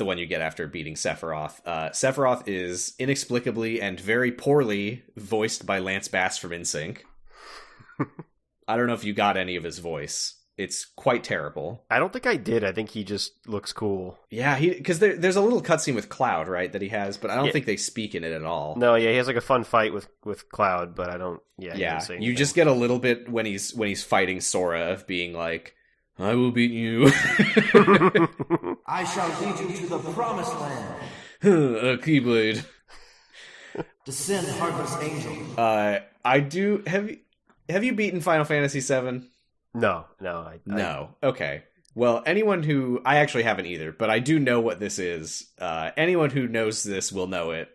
one you get after beating Sephiroth. Sephiroth is inexplicably and very poorly voiced by Lance Bass from NSYNC. I don't know if you got any of his voice. It's quite terrible. I don't think I did. I think he just looks cool. Yeah, because there's a little cutscene with Cloud, right, that he has, but I don't think they speak in it at all. No, yeah, he has like a fun fight with Cloud, but I don't... Yeah, you just get a little bit when he's fighting Sora of being like... I will beat you. I shall lead you to the promised land. A Keyblade. Descend, heartless angel. I do. Have you beaten Final Fantasy VII? No. No. Okay. Well, anyone who... I actually haven't either, but I do know what this is. Anyone who knows this will know it.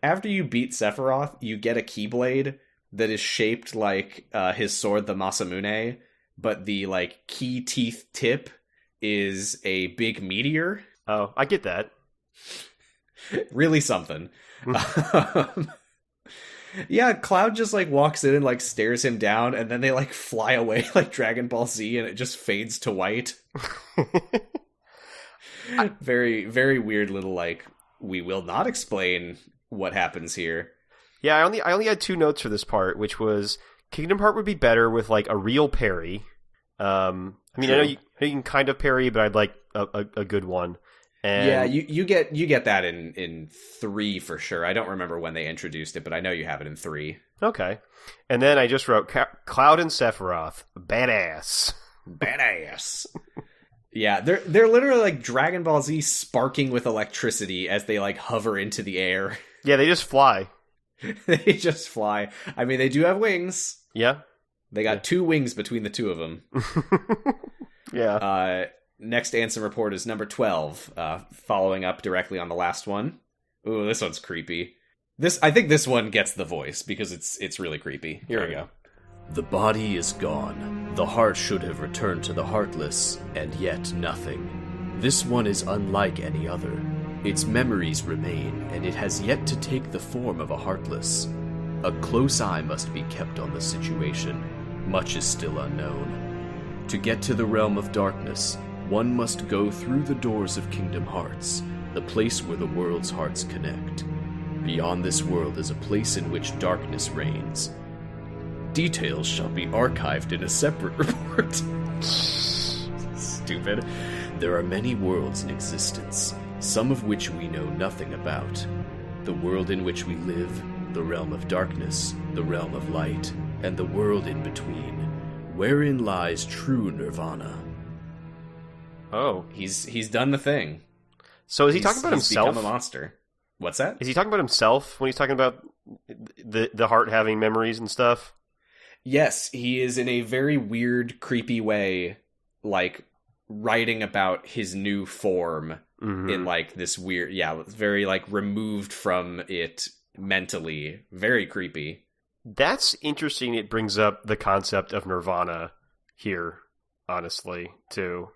After you beat Sephiroth, you get a Keyblade that is shaped like his sword, the Masamune, but the like key teeth tip is a big meteor. Oh, I get that. Really something. Yeah, Cloud just like walks in and like stares him down, and then they like fly away like Dragon Ball Z, and it just fades to white. Very, very weird little like, we will not explain what happens here. Yeah, I only had 2 notes for this part, which was Kingdom Heart would be better with like a real parry. I mean, True. I know you can kind of parry, but I'd like a good one. And yeah, you get that in 3 for sure. I don't remember when they introduced it, but I know you have it in 3. Okay. And then I just wrote Cloud and Sephiroth, badass. Yeah, they're literally like Dragon Ball Z sparking with electricity as they like hover into the air. Yeah, they just fly. They just fly. I mean, they do have wings. Yeah. They got 2 wings between the 2 of them. Yeah. Next Ansem report is number 12, following up directly on the last one. Ooh, this one's creepy. I think this one gets the voice because it's really creepy. Here we go. The body is gone. The heart should have returned to the heartless, and yet nothing. This one is unlike any other. Its memories remain, and it has yet to take the form of a heartless. A close eye must be kept on the situation. Much is still unknown. To get to the realm of darkness, one must go through the doors of Kingdom Hearts, the place where the world's hearts connect. Beyond this world is a place in which darkness reigns. Details shall be archived in a separate report. Stupid. There are many worlds in existence, some of which we know nothing about. The world in which we live, the realm of darkness, the realm of light, and the world in between, wherein lies true nirvana. Oh. He's done the thing. So is he talking about himself? He's become a monster. What's that? Is he talking about himself when he's talking about the heart having memories and stuff? Yes, he is in a very weird, creepy way, like, writing about his new form in, like, this weird, very, like, removed from it mentally. Very creepy. That's interesting. It brings up the concept of nirvana here, honestly, too.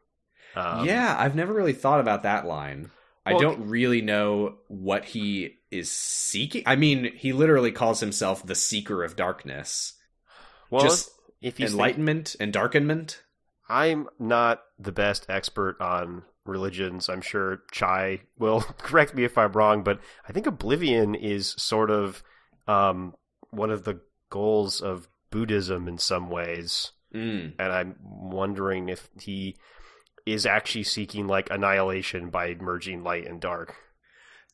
Yeah, I've never really thought about that line. Well, I don't really know what he is seeking. I mean, he literally calls himself the Seeker of Darkness. Well, just if enlightenment and darkenment. I'm not the best expert on religions. I'm sure Chai will correct me if I'm wrong, but I think Oblivion is sort of one of the goals of Buddhism in some ways. And I'm wondering if he is actually seeking like annihilation by merging light and dark.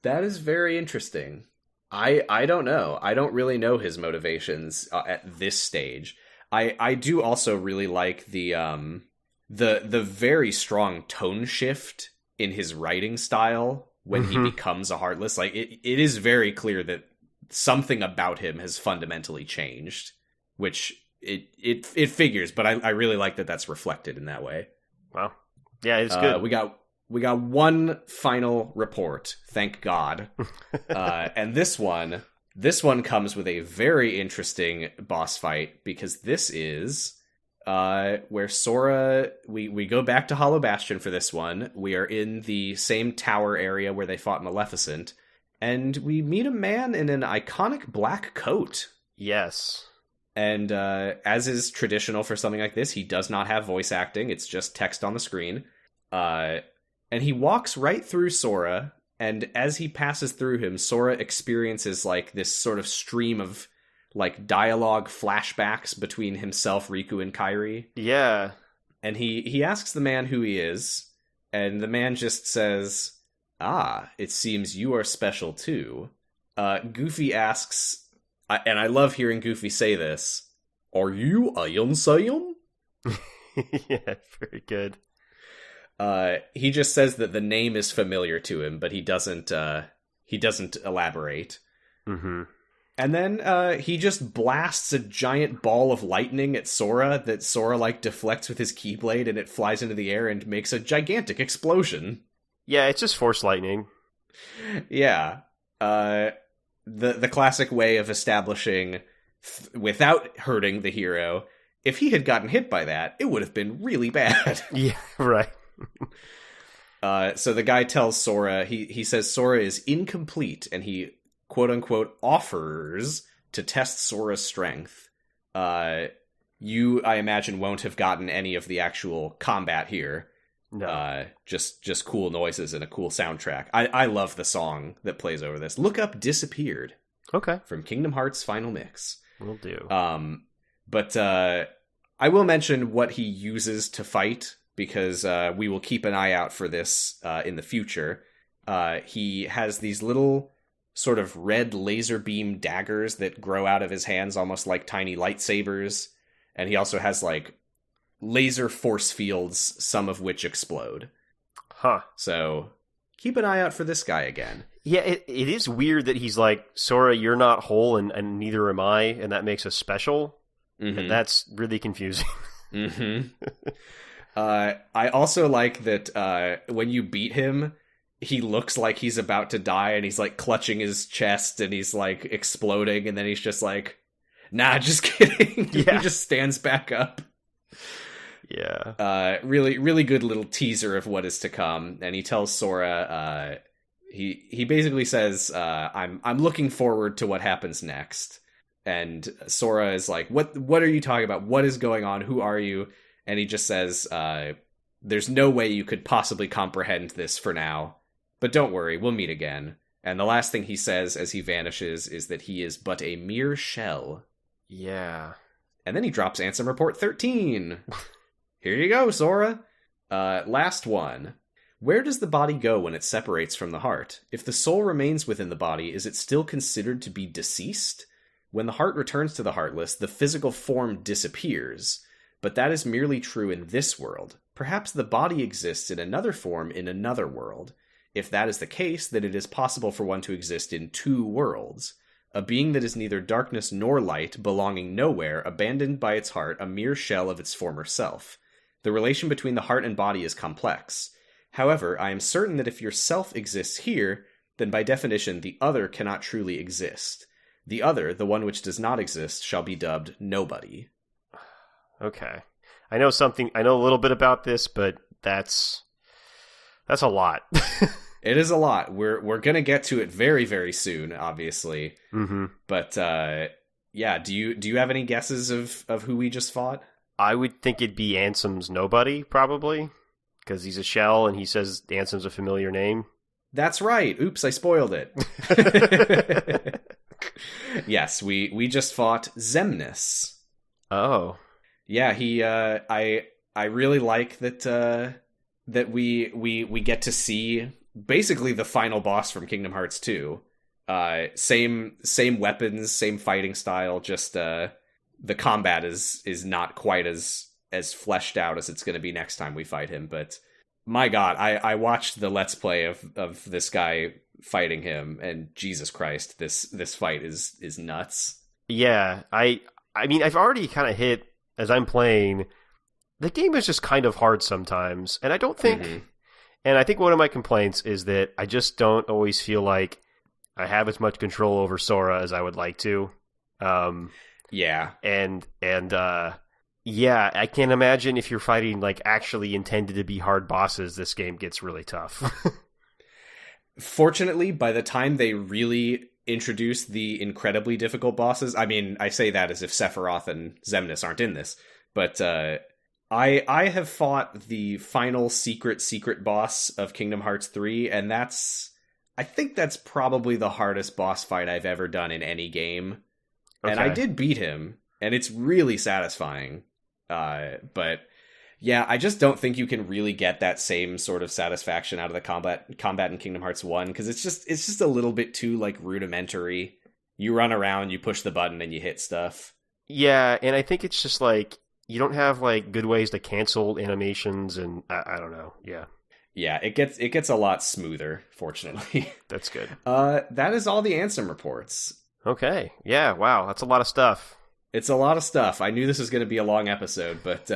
That is very interesting. I don't know. I don't really know his motivations at this stage. I do also really like the very strong tone shift in his writing style when he becomes a Heartless. Like it is very clear that something about him has fundamentally changed, which it figures. But I really like that that's reflected in that way. Wow. Yeah, it's good. We got one final report, thank God. And this one comes with a very interesting boss fight, because this is where Sora... We go back to Hollow Bastion for this one. We are in the same tower area where they fought Maleficent, and we meet a man in an iconic black coat. Yes. And as is traditional for something like this, he does not have voice acting. It's just text on the screen. And he walks right through Sora, and as he passes through him, Sora experiences like this sort of stream of like dialogue flashbacks between himself, Riku, and Kairi. Yeah. And he asks the man who he is, and the man just says, "Ah, it seems you are special too." Goofy asks, and I love hearing Goofy say this, "Are you Ion Saiyan?" Yeah, very good. He just says that the name is familiar to him, but he doesn't he doesn't elaborate. Mm-hmm. And then he just blasts a giant ball of lightning at Sora that Sora, like, deflects with his Keyblade, and it flies into the air and makes a gigantic explosion. Yeah, it's just force lightning. Yeah. The classic way of establishing, without hurting the hero, if he had gotten hit by that, it would have been really bad. Yeah, right. So the guy tells Sora, he says Sora is incomplete, and he quote-unquote offers to test Sora's strength. You, I imagine, won't have gotten any of the actual combat here. No. Just cool noises and a cool soundtrack. I love the song that plays over this. Look up Disappeared. Okay. From Kingdom Hearts Final Mix. Will do. But I will mention what he uses to fight, because we will keep an eye out for this in the future. He has these little sort of red laser beam daggers that grow out of his hands almost like tiny lightsabers. And he also has, like, laser force fields, some of which explode. Huh. So keep an eye out for this guy again. Yeah, it is weird that he's like, Sora, you're not whole, and neither am I, and that makes us special. Mm-hmm. And that's really confusing. Mm-hmm. I also like that when you beat him, he looks like he's about to die, and he's, like, clutching his chest, and he's, like, exploding, and then he's just like, nah, just kidding. Yeah. He just stands back up. Yeah. Really, really good little teaser of what is to come. And he tells Sora, he basically says, I'm looking forward to what happens next. And Sora is like, what are you talking about? What is going on? Who are you? And he just says, there's no way you could possibly comprehend this for now. But don't worry, we'll meet again. And the last thing he says as he vanishes is that he is but a mere shell. Yeah. And then he drops Ansem Report 13. Here you go, Sora. Last one. Where does the body go when it separates from the heart? If the soul remains within the body, is it still considered to be deceased? When the heart returns to the heartless, the physical form disappears. But that is merely true in this world. Perhaps the body exists in another form in another world. If that is the case, then it is possible for one to exist in two worlds. A being that is neither darkness nor light, belonging nowhere, abandoned by its heart, a mere shell of its former self. The relation between the heart and body is complex. However, I am certain that if your self exists here, then by definition the other cannot truly exist. The other, the one which does not exist, shall be dubbed nobody. Okay. I know a little bit about this, but that's a lot. It is a lot. We're gonna get to it very, very soon, obviously. Mm-hmm. But yeah, do you have any guesses of who we just fought? I would think it'd be Ansem's nobody, probably, because he's a shell and he says Ansem's a familiar name. That's right. Oops, I spoiled it. Yes, we just fought Xemnas. Oh. Yeah, he I really like that that we get to see basically the final boss from Kingdom Hearts 2. Same weapons, same fighting style, just the combat is not quite as fleshed out as it's going to be next time we fight him, but my god, I watched the Let's Play of this guy fighting him, and Jesus Christ, this fight is nuts. Yeah, I mean, I've already kind of hit, as I'm playing, the game is just kind of hard sometimes, and I don't think... Mm-hmm. And I think one of my complaints is that I just don't always feel like I have as much control over Sora as I would like to. Yeah. And yeah, I can't imagine if you're fighting like actually intended to be hard bosses, this game gets really tough. Fortunately, by the time they really introduce the incredibly difficult bosses, I mean, I say that as if Sephiroth and Xemnas aren't in this, but I have fought the final secret boss of Kingdom Hearts 3, and I think that's probably the hardest boss fight I've ever done in any game. Okay. And I did beat him, and it's really satisfying. But yeah, I just don't think you can really get that same sort of satisfaction out of the combat in Kingdom Hearts 1, because it's just a little bit too like rudimentary. You run around, you push the button, and you hit stuff. Yeah, and I think it's just like you don't have like good ways to cancel animations, and I don't know. Yeah. Yeah, it gets a lot smoother, fortunately. That's good. That is all the Ansem reports. Okay. Yeah, wow, that's a lot of stuff. It's a lot of stuff. I knew this was going to be a long episode, but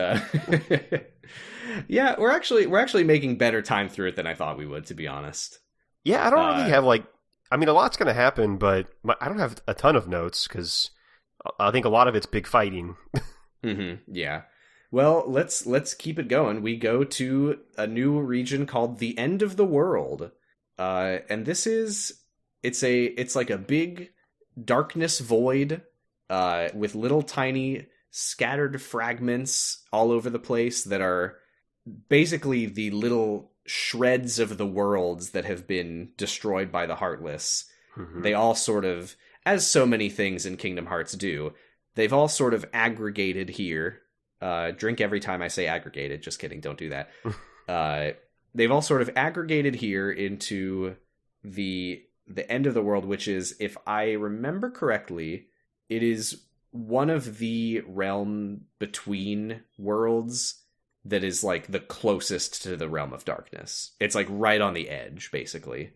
yeah, we're actually making better time through it than I thought we would, to be honest. Yeah, I don't really have a lot's going to happen, but I don't have a ton of notes because I think a lot of it's big fighting. Yeah. Well, let's keep it going. We go to a new region called the End of the World, and it's like a big darkness void. With little tiny scattered fragments all over the place that are basically the little shreds of the worlds that have been destroyed by the Heartless. Mm-hmm. They all sort of, as so many things in Kingdom Hearts do, they've all sort of aggregated here. Drink every time I say aggregated. Just kidding, don't do that. They've all sort of aggregated here into the End of the World, which is, if I remember correctly, it is one of the realm between worlds that is like the closest to the realm of darkness. It's like right on the edge, basically.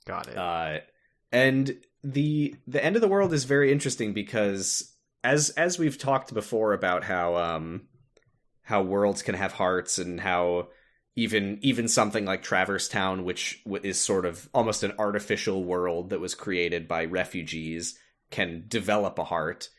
Got it. And the End of the World is very interesting because as we've talked before about how worlds can have hearts and how even something like Traverse Town, which is sort of almost an artificial world that was created by refugees, can develop a heart.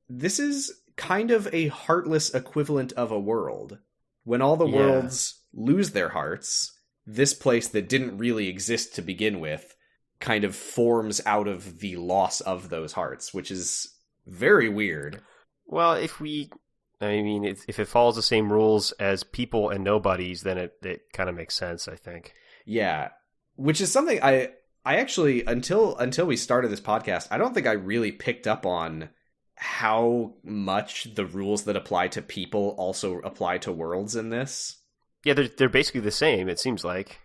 This is kind of a heartless equivalent of a world. When all the worlds lose their hearts, this place that didn't really exist to begin with kind of forms out of the loss of those hearts, which is very weird. Well, if it follows the same rules as people and nobodies, then it kind of makes sense, I think. Yeah, which is something I actually, until we started this podcast, I don't think I really picked up on how much the rules that apply to people also apply to worlds in this. Yeah, they're basically the same, it seems like.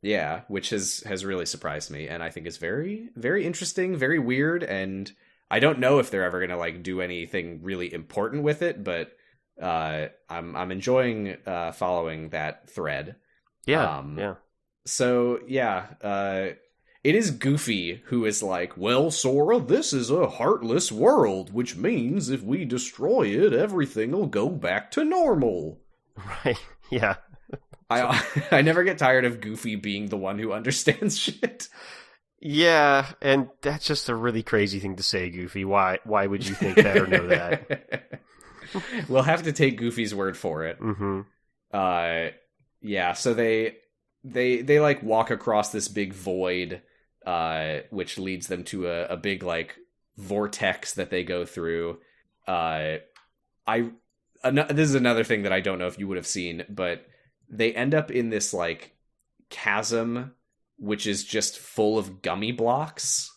Yeah, which has really surprised me, and I think is very, very interesting, very weird, and I don't know if they're ever going to like do anything really important with it, but I'm enjoying following that thread. Yeah, yeah. So, yeah, it is Goofy who is like, well, Sora, this is a heartless world, which means if we destroy it, everything will go back to normal. Right, yeah. I never get tired of Goofy being the one who understands shit. Yeah, and that's just a really crazy thing to say, Goofy. Why would you think that or know that? We'll have to take Goofy's word for it. Mm-hmm. Yeah, so they like walk across this big void, which leads them to a big like vortex that they go through. This is another thing that I don't know if you would have seen, but they end up in this like chasm, which is just full of gummy blocks.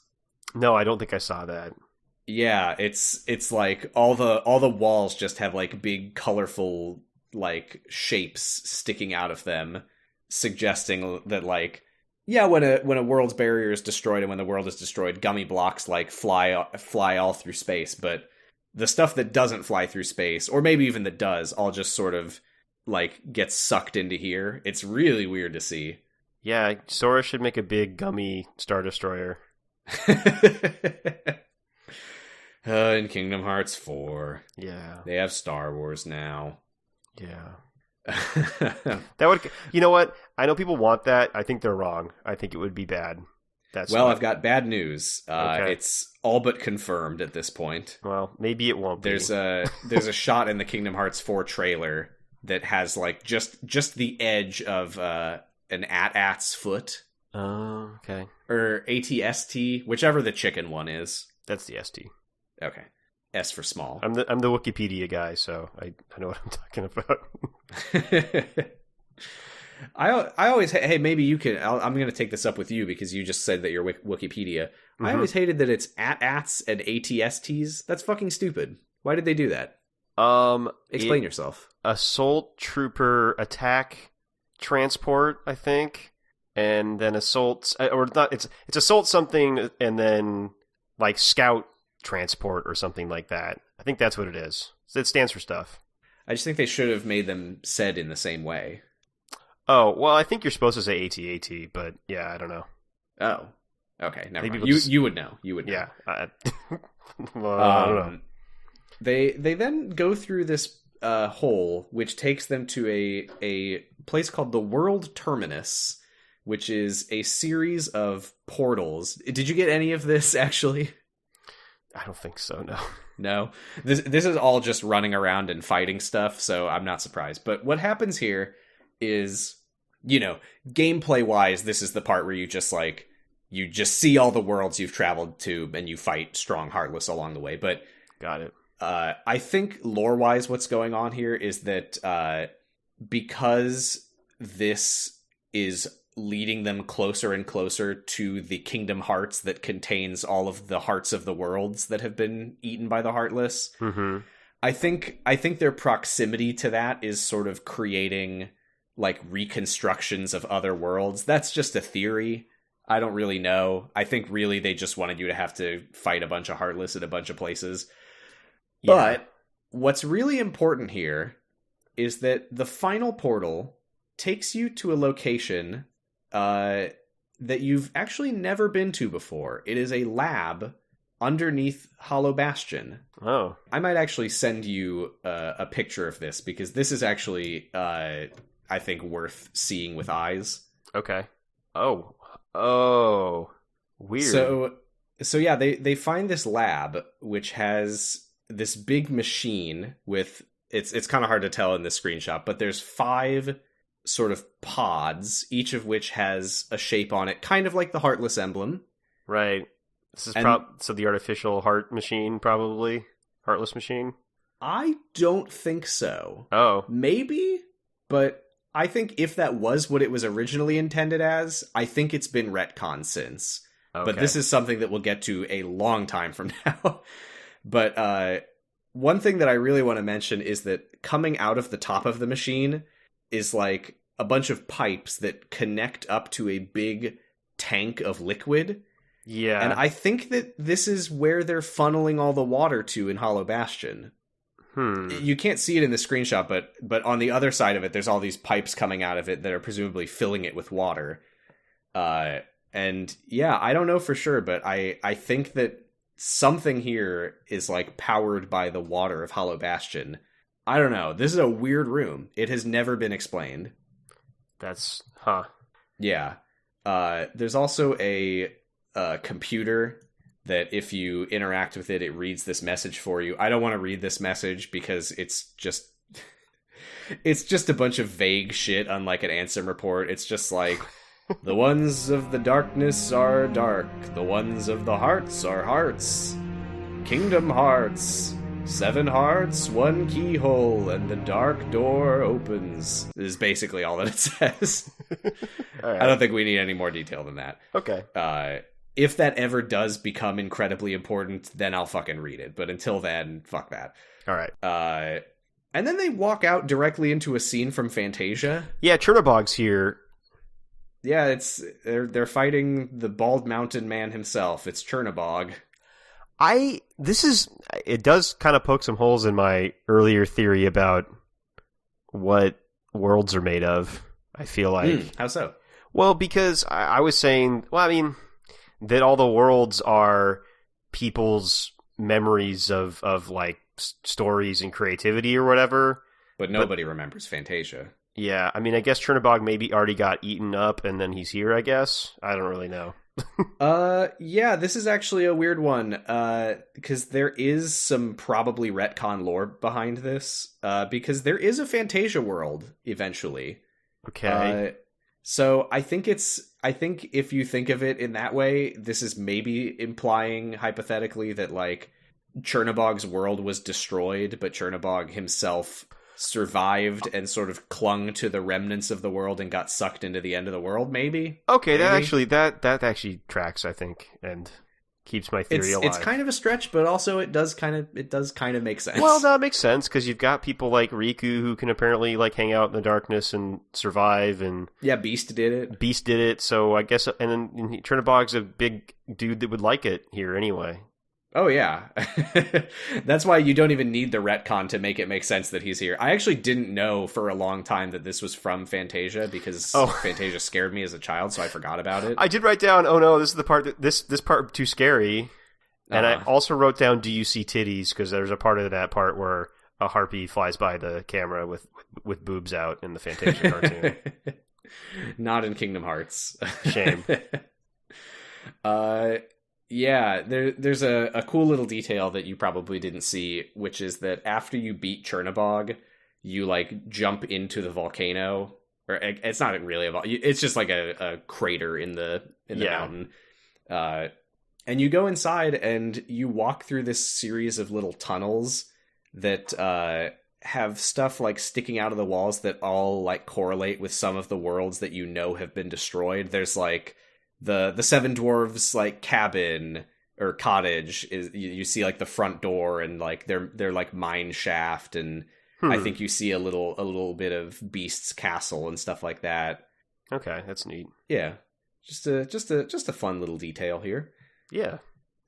No, I don't think I saw that. Yeah, it's like all the walls just have like big colorful like shapes sticking out of them, suggesting that like, yeah, when a world's barrier is destroyed and when the world is destroyed, gummy blocks like fly all through space, but the stuff that doesn't fly through space, or maybe even that does, all just sort of like gets sucked into here. It's really weird to see. Yeah, Sora should make a big gummy Star Destroyer. In Kingdom Hearts 4. Yeah. They have Star Wars now. Yeah. That would, you know what? I know people want that. I think they're wrong. I think it would be bad. I've got bad news. Okay. It's all but confirmed at this point. Well, maybe it won't be. There's a shot in the Kingdom Hearts 4 trailer that has like just the edge of an AT-AT's foot. Oh, okay. Or ATST, whichever the chicken one is. That's the ST. Okay. S for small. I'm the Wikipedia guy, so I know what I'm talking about. I always, hey, maybe you can, I'm going to take this up with you because you just said that you're Wikipedia. Mm-hmm. I always hated that it's AT-ATs and ATSTs. That's fucking stupid. Why did they do that? Explain yourself. Assault Trooper Attack Transport, I think. And then Assault, or not, it's Assault something, and then like Scout Transport or something like that. I think that's what it is. It stands for stuff. I just think they should have made them said in the same way. Oh, well, I think you're supposed to say AT-AT, but yeah, I don't know. Oh, okay, never Maybe mind. people just- You would know. You would know. Yeah. Well, I don't know. They then go through this hole, which takes them to a place called the World Terminus, which is a series of portals. Did you get any of this, actually? I don't think so, no. No? This is all just running around and fighting stuff, so I'm not surprised. But what happens here is, gameplay-wise, this is the part where you just see all the worlds you've traveled to, and you fight strong Heartless along the way. But Got it. I think lore-wise what's going on here is that because this is leading them closer and closer to the Kingdom Hearts that contains all of the hearts of the worlds that have been eaten by the Heartless, Mm-hmm. I think their proximity to that is sort of creating reconstructions of other worlds. That's just a theory. I don't really know. I think really they just wanted you to have to fight a bunch of Heartless at a bunch of places. Yeah. But what's really important here is that the final portal takes you to a location that you've actually never been to before. It is a lab underneath Hollow Bastion. Oh. I might actually send you a picture of this, because this is actually, I think, worth seeing with eyes. Okay. Oh. Weird. So yeah, they find this lab, which has this big machine with... It's kind of hard to tell in this screenshot, but there's 5 sort of pods, each of which has a shape on it, kind of like the Heartless emblem. Right. This is And- so the artificial heart machine, probably? Heartless machine? I don't think so. Oh. Maybe, but I think if that was what it was originally intended as, I think it's been retconned since. Okay. But this is something that we'll get to a long time from now. But one thing that I really want to mention is that coming out of the top of the machine is like a bunch of pipes that connect up to a big tank of liquid. Yeah. And I think that this is where they're funneling all the water to in Hollow Bastion. You can't see it in the screenshot, but on the other side of it, there's all these pipes coming out of it that are presumably filling it with water. And yeah, I don't know for sure, but I think that something here is powered by the water of Hollow Bastion. I don't know. This is a weird room. It has never been explained. That's... Yeah. There's also a computer that if you interact with it, it reads this message for you. I don't want to read this message because it's just a bunch of vague shit, unlike an Ansem report. It's just like, the ones of the darkness are dark, the ones of the hearts are hearts. Kingdom Hearts, 7 hearts, 1 keyhole, and the dark door opens. This is basically all that it says. All right. I don't think we need any more detail than that. Okay. If that ever does become incredibly important, then I'll fucking read it. But until then, fuck that. All right. And then they walk out directly into a scene from Fantasia. Yeah, Chernobog's here. Yeah, they're fighting the Bald Mountain Man himself. It's Chernobog. It does kind of poke some holes in my earlier theory about what worlds are made of, I feel like. How so? Well, because I was saying, that all the worlds are people's memories of stories and creativity or whatever. But nobody remembers Fantasia. Yeah, I guess Chernobog maybe already got eaten up and then he's here, I guess. I don't really know. Yeah, this is actually a weird one, because there is some probably retcon lore behind this, because there is a Fantasia world eventually. Okay. So I think if you think of it in that way, this is maybe implying hypothetically that Chernobog's world was destroyed, but Chernobog himself survived and sort of clung to the remnants of the world and got sucked into the end of the world, maybe. Okay, maybe? that actually tracks, I think, and keeps my theory alive. It's kind of a stretch, but also it does kind of make sense. Well, that makes sense because you've got people like Riku who can apparently hang out in the darkness and survive, and yeah, Beast did it. So I guess, and then Chernobog's a big dude that would like it here anyway. Oh, yeah. That's why you don't even need the retcon to make it make sense that he's here. I actually didn't know for a long time that this was from Fantasia because Fantasia scared me as a child, so I forgot about it. I did write down, oh no, this is the part that this part too scary. And I also wrote down, do you see titties? Because there's a part of that part where a harpy flies by the camera with boobs out in the Fantasia cartoon. Not in Kingdom Hearts. Shame. Yeah, there's a cool little detail that you probably didn't see, which is that after you beat Chernobog, you like jump into the volcano, or it's not really it's just like a crater in the mountain. And you go inside and you walk through this series of little tunnels that have stuff like sticking out of the walls that all like correlate with some of the worlds that you know have been destroyed. There's like the Seven Dwarves like cabin or cottage is you see like the front door and like they're like mine shaft, and I think you see a little bit of Beast's castle and stuff like that. Okay, that's neat. Yeah. Just a fun little detail here. Yeah.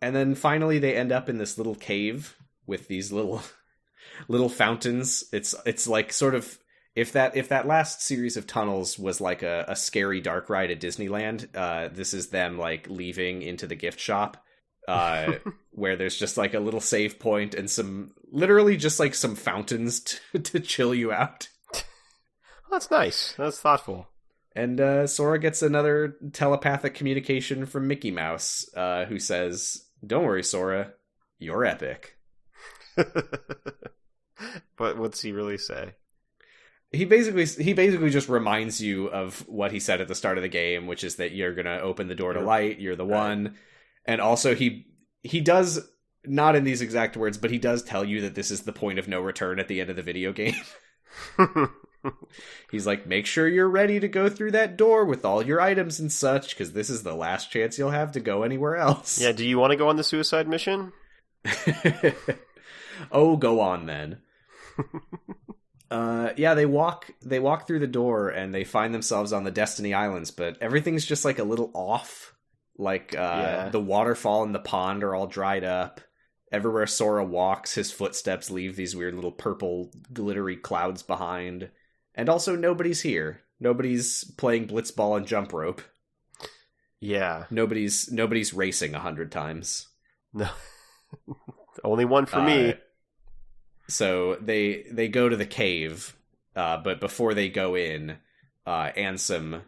And then finally they end up in this little cave with these little fountains. It's like sort of if that last series of tunnels was like a scary dark ride at Disneyland, this is them like leaving into the gift shop, where there's just like a little save point and literally just like some fountains to chill you out. That's nice. That's thoughtful. And Sora gets another telepathic communication from Mickey Mouse, who says, "Don't worry, Sora, you're epic." But what's he really say? He basically just reminds you of what he said at the start of the game, which is that you're gonna open the door to light, you're the one. And also he does, not in these exact words, but he does tell you that this is the point of no return at the end of the video game. He's like, make sure you're ready to go through that door with all your items and such, because this is the last chance you'll have to go anywhere else. Yeah, do you want to go on the suicide mission? Oh, go on then. Yeah, they walk through the door and they find themselves on the Destiny Islands, but everything's just like a little off. Like the waterfall and the pond are all dried up. Everywhere Sora walks, his footsteps leave these weird little purple glittery clouds behind. And also nobody's here. Nobody's playing blitzball and jump rope. Yeah. Nobody's racing 100 times. No. Only one for me. So they go to the cave, but before they go in, Ansem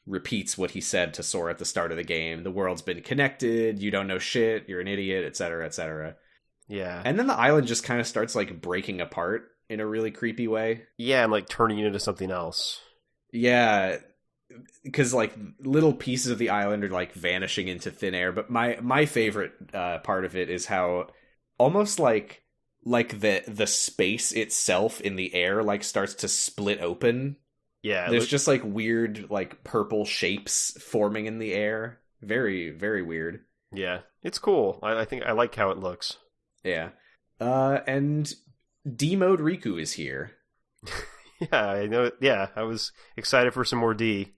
repeats what he said to Sora at the start of the game. The world's been connected, you don't know shit, you're an idiot, etc., etc. Yeah. And then the island just kind of starts like breaking apart in a really creepy way. Yeah, and like turning into something else. Yeah, because like little pieces of the island are like vanishing into thin air. But my favorite part of it is how almost like the space itself in the air like starts to split open. Yeah, there's just like weird like purple shapes forming in the air. Very, very weird. Yeah, it's cool. I think I like how it looks. Yeah. And D-mode Riku is here. Yeah, I know. Yeah, I was excited for some more D.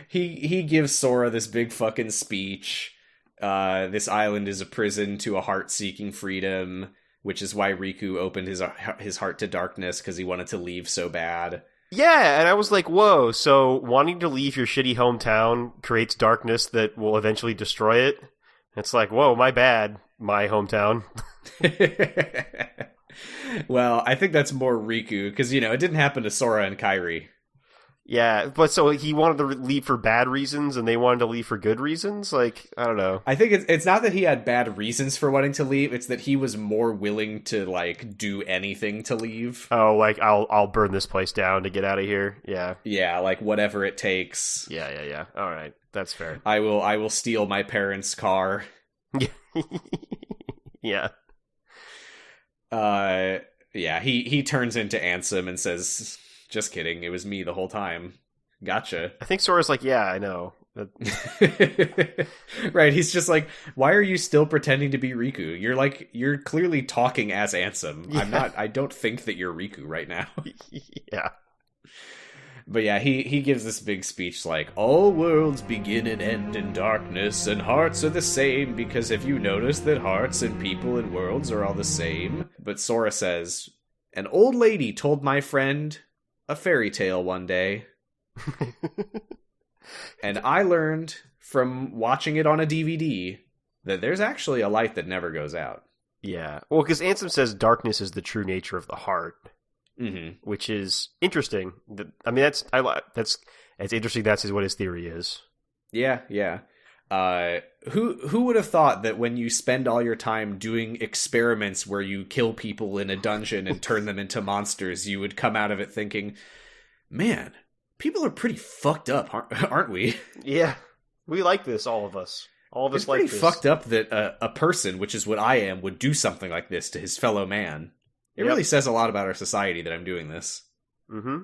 He gives Sora this big fucking speech. This island is a prison to a heart seeking freedom, which is why Riku opened his heart to darkness, because he wanted to leave so bad. Yeah, and I was like, whoa, so wanting to leave your shitty hometown creates darkness that will eventually destroy it? It's like, whoa, my bad, my hometown. Well, I think that's more Riku, because, it didn't happen to Sora and Kairi. Yeah, but so he wanted to leave for bad reasons, and they wanted to leave for good reasons? Like, I don't know. I think it's not that he had bad reasons for wanting to leave, it's that he was more willing to, like, do anything to leave. Oh, like, I'll burn this place down to get out of here? Yeah. Yeah, like, whatever it takes. Yeah. All right, that's fair. I will steal my parents' car. Yeah. Yeah, he turns into Ansem and says, just kidding, it was me the whole time. Gotcha. I think Sora's like, yeah, I know. Right, he's just like, why are you still pretending to be Riku? You're clearly talking as Ansem. Yeah. I don't think that you're Riku right now. Yeah. But yeah, he gives this big speech like, all worlds begin and end in darkness, and hearts are the same, because have you noticed that hearts and people and worlds are all the same? But Sora says, an old lady told my friend a fairy tale one day. And I learned from watching it on a DVD that there's actually a light that never goes out. Yeah. Well, because Ansem says darkness is the true nature of the heart. Mm-hmm. Which is interesting. I mean, that's interesting. That's what his theory is. Yeah. Who would have thought that when you spend all your time doing experiments where you kill people in a dungeon and turn them into monsters, you would come out of it thinking, man, people are pretty fucked up, aren't we? Yeah, we like this. All of us like this. It's pretty fucked up that a person, which is what I am, would do something like this to his fellow man. It really says a lot about our society that I'm doing this. Mm-hmm.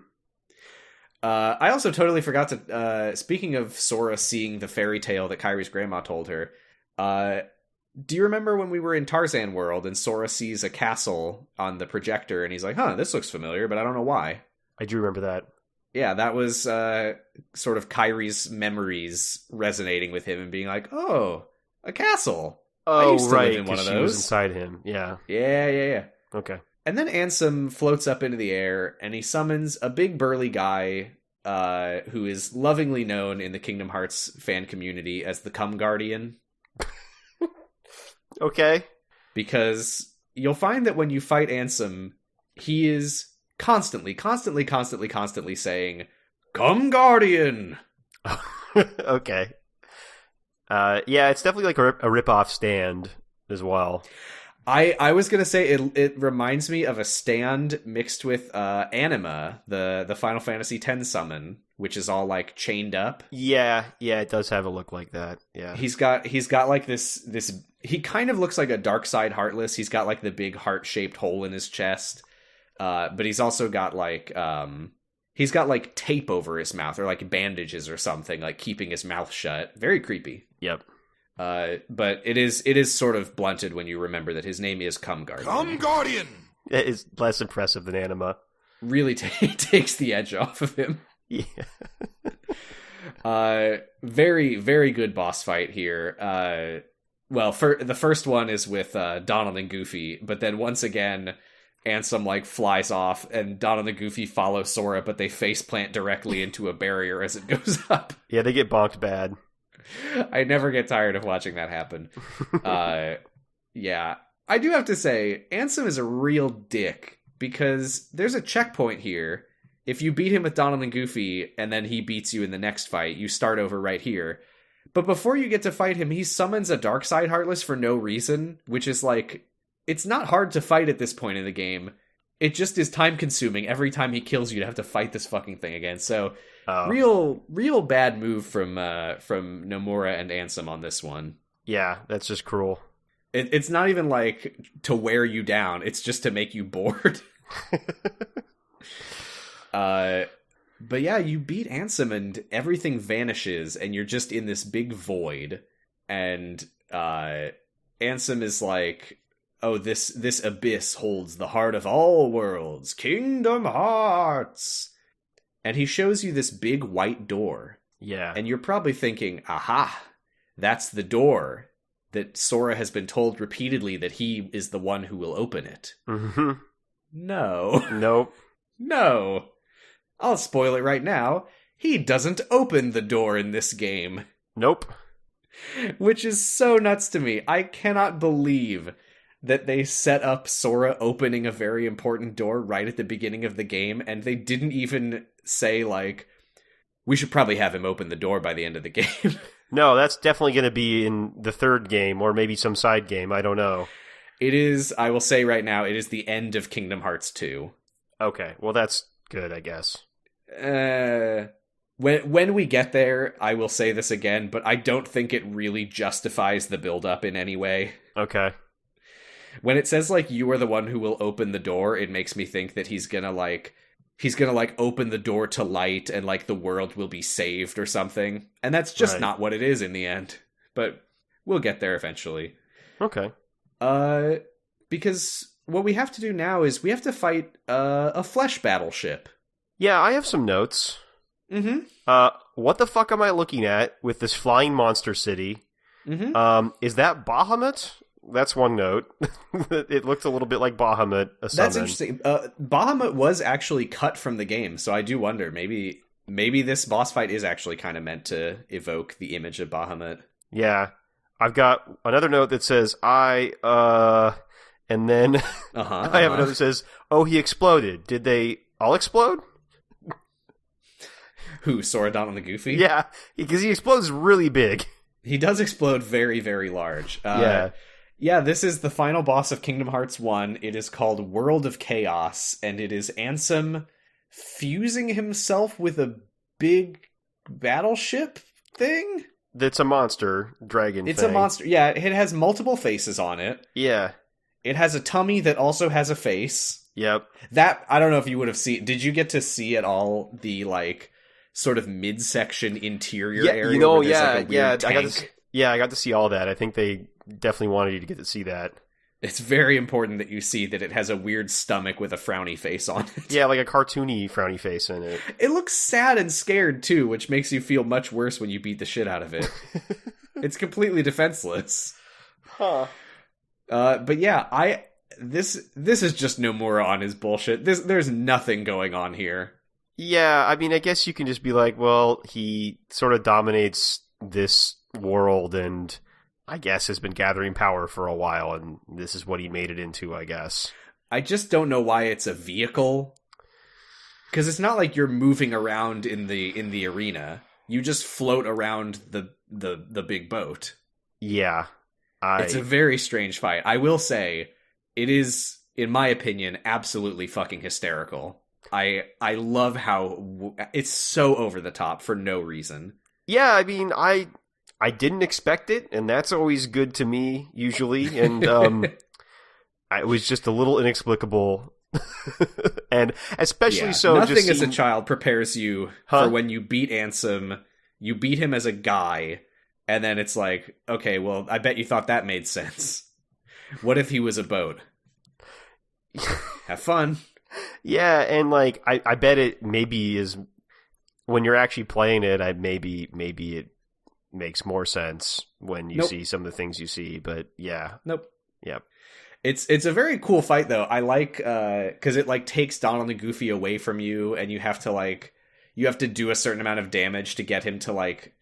I also totally forgot to, speaking of Sora seeing the fairy tale that Kairi's grandma told her, do you remember when we were in Tarzan World and Sora sees a castle on the projector and he's like, this looks familiar, but I don't know why. I do remember that. Yeah, that was sort of Kairi's memories resonating with him and being like, oh, a castle. Oh, I used to right, live in one of she those. was inside him, yeah. Yeah. Okay. And then Ansem floats up into the air, and he summons a big burly guy who is lovingly known in the Kingdom Hearts fan community as the Cum Guardian. Okay. Because you'll find that when you fight Ansem, he is constantly saying, Cum Guardian! Okay. Yeah, it's definitely like a rip-off stand as well. I was going to say it reminds me of a stand mixed with Anima, the Final Fantasy X summon, which is all like chained up. Yeah, it does have a look like that. Yeah. He's got like this he kind of looks like a Dark Side Heartless. He's got like the big heart-shaped hole in his chest. But he's also got like he's got like tape over his mouth or like bandages or something, like keeping his mouth shut. Very creepy. Yep. But it is sort of blunted when you remember that his name is Cum Guardian. Cum Guardian! It is less impressive than Anima. Really takes the edge off of him. Yeah. Very, very good boss fight here. Well, the first one is with Donald and Goofy, but then once again, Ansem like flies off, and Donald and Goofy follow Sora, but they faceplant directly into a barrier as it goes up. Yeah, they get bonked bad. I never get tired of watching that happen. Yeah. I do have to say, Ansem is a real dick, because there's a checkpoint here. If you beat him with Donald and Goofy, and then he beats you in the next fight, you start over right here. But before you get to fight him, he summons a Dark Side Heartless for no reason, which is like, it's not hard to fight at this point in the game. It just is time consuming every time he kills you to have to fight this fucking thing again. So real bad move from Nomura and Ansem on this one. Yeah, that's just cruel. It's not even like to wear you down. It's just to make you bored. But yeah, you beat Ansem and everything vanishes and you're just in this big void. And Ansem is like, oh, this abyss holds the heart of all worlds, Kingdom Hearts. And he shows you this big white door. Yeah. And you're probably thinking, aha, that's the door that Sora has been told repeatedly that he is the one who will open it. Mm-hmm. No. Nope. No. I'll spoil it right now. He doesn't open the door in this game. Nope. Which is so nuts to me. I cannot believe that they set up Sora opening a very important door right at the beginning of the game, and they didn't even say, like, we should probably have him open the door by the end of the game. No, that's definitely going to be in the third game, or maybe some side game, I don't know. It is, I will say right now, it is the end of Kingdom Hearts 2. Okay, well that's good, I guess. When we get there, I will say this again, but I don't think it really justifies the build-up in any way. Okay. When it says, like, you are the one who will open the door, it makes me think that he's gonna open the door to light and, like, the world will be saved or something. And that's just not what it is in the end. But we'll get there eventually. Okay. Because what we have to do now is we have to fight a flesh battleship. Yeah, I have some notes. Mm-hmm. What the fuck am I looking at with this flying monster city? Mm-hmm. Is that Bahamut? That's one note. It looked a little bit like Bahamut. That's interesting. Bahamut was actually cut from the game, so I do wonder, maybe this boss fight is actually kind of meant to evoke the image of Bahamut. Yeah. I've got another note that says, and then I have another that says, oh, he exploded. Did they all explode? Who, Sora, Donald, and Goofy? Yeah, because he explodes really big. He does explode very, very large. Yeah, this is the final boss of Kingdom Hearts 1. It is called World of Chaos, and it is Ansem fusing himself with a big battleship thing? That's a monster dragon It's thing. a monster. Yeah, it has multiple faces on it. Yeah. It has a tummy that also has a face. Yep. That, I don't know if you would have seen... Did you get to see at all the, like, sort of midsection interior area? You know, where there's, like, a weird tank? I got to see all that. I think they definitely wanted you to get to see that. It's very important that you see that it has a weird stomach with a frowny face on it. Yeah, like a cartoony frowny face in it. It looks sad and scared, too, which makes you feel much worse when you beat the shit out of it. It's completely defenseless. Huh. But yeah, this is just Nomura on his bullshit. There's nothing going on here. Yeah, I mean, I guess you can just be like, well, he sort of dominates this world and I guess has been gathering power for a while, and this is what he made it into, I guess. I just don't know why it's a vehicle. Because it's not like you're moving around in the arena. You just float around the big boat. Yeah. It's a very strange fight. I will say, it is, in my opinion, absolutely fucking hysterical. I love how it's so over the top for no reason. Yeah, I mean, I didn't expect it, and that's always good to me, usually, and it was just a little inexplicable, and especially so nothing just as a child prepares you for when you beat Ansem. You beat him as a guy, and then it's like, okay, well, I bet you thought that made sense. What if he was a boat? Have fun. Yeah, and like, I bet it maybe is, when you're actually playing it, maybe it makes more sense when you see some of the things you see, but yeah. Nope. Yep. It's a very cool fight though. I like because it like takes Donald and Goofy away from you, and you have to do a certain amount of damage to get him to like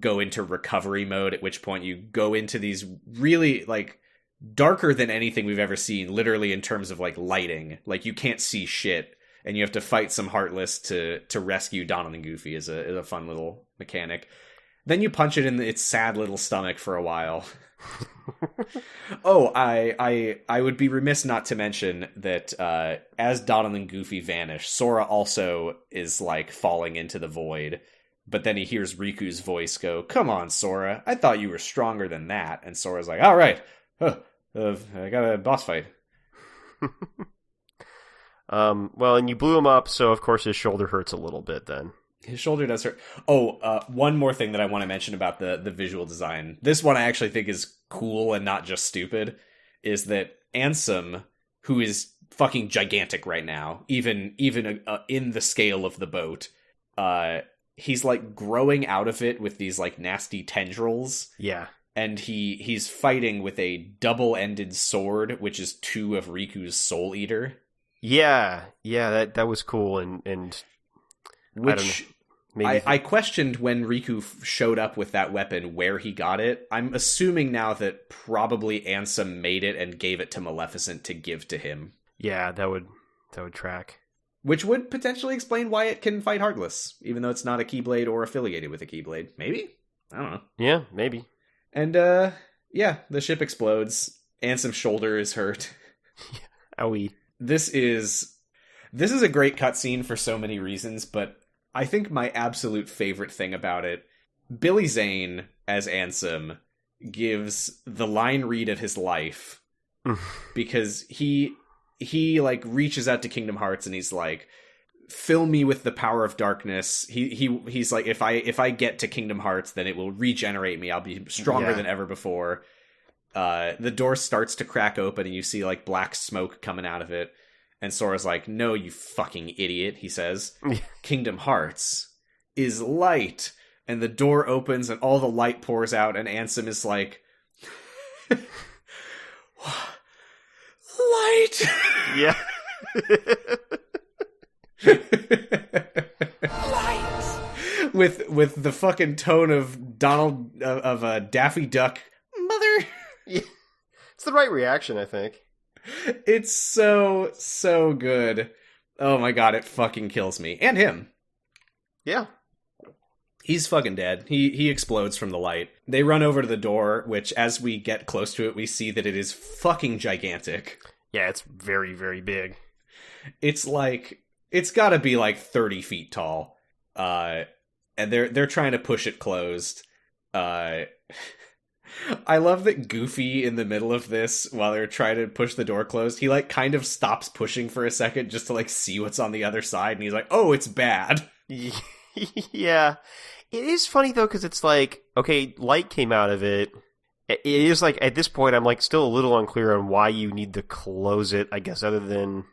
go into recovery mode, at which point you go into these really like darker than anything we've ever seen, literally in terms of like lighting. Like you can't see shit, and you have to fight some Heartless to rescue Donald and Goofy. Is a fun little mechanic. Then you punch it in its sad little stomach for a while. Oh, I would be remiss not to mention that as Donald and Goofy vanish, Sora also is like falling into the void. But then he hears Riku's voice go, "Come on, Sora, I thought you were stronger than that." And Sora's like, "All right, I got a boss fight." Well, and you blew him up, so of course his shoulder hurts a little bit then. His shoulder does hurt. Oh, one more thing that I want to mention about the visual design. This one I actually think is cool and not just stupid, is that Ansem, who is fucking gigantic right now, even in the scale of the boat, he's like growing out of it with these like nasty tendrils. Yeah. And he's fighting with a double-ended sword, which is 2 of Riku's Soul Eater. Yeah, that was cool, and which I questioned when Riku showed up with that weapon where he got it. I'm assuming now that probably Ansem made it and gave it to Maleficent to give to him. Yeah, that would track. Which would potentially explain why it can fight Heartless, even though it's not a Keyblade or affiliated with a Keyblade. Maybe? I don't know. Yeah, maybe. And, yeah, the ship explodes. Ansem's shoulder is hurt. Owie. This is a great cutscene for so many reasons, but I think my absolute favorite thing about it, Billy Zane as Ansem gives the line read of his life because he like reaches out to Kingdom Hearts and he's like, "Fill me with the power of darkness." He's like, if I get to Kingdom Hearts, then it will regenerate me. I'll be stronger than ever before. The door starts to crack open and you see like black smoke coming out of it. And Sora's like, "No, you fucking idiot," he says. "Kingdom Hearts is light. And the door opens and all the light pours out, and Ansem is like, light! Yeah. Light! With the fucking tone of Donald, of Daffy Duck, mother! Yeah. It's the right reaction, I think. It's so good. Oh my god, it fucking kills me. And him. Yeah. He's fucking dead. He explodes from the light. They run over to the door, which as we get close to it, we see that it is fucking gigantic. Yeah, it's very, very big. It's gotta be like 30 feet tall. And they're trying to push it closed. I love that Goofy in the middle of this, while they're trying to push the door closed, he like kind of stops pushing for a second just to like see what's on the other side, and he's like, oh, it's bad. Yeah. It is funny, though, because it's like, okay, light came out of it. It is like, at this point, I'm like still a little unclear on why you need to close it, I guess, other than...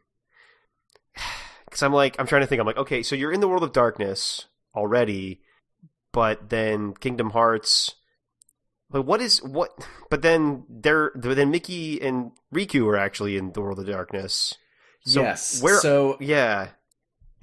Because I'm trying to think, I'm like, okay, so you're in the world of darkness already, but then Kingdom Hearts... But But then Mickey and Riku are actually in the world of darkness. So yes. Yeah.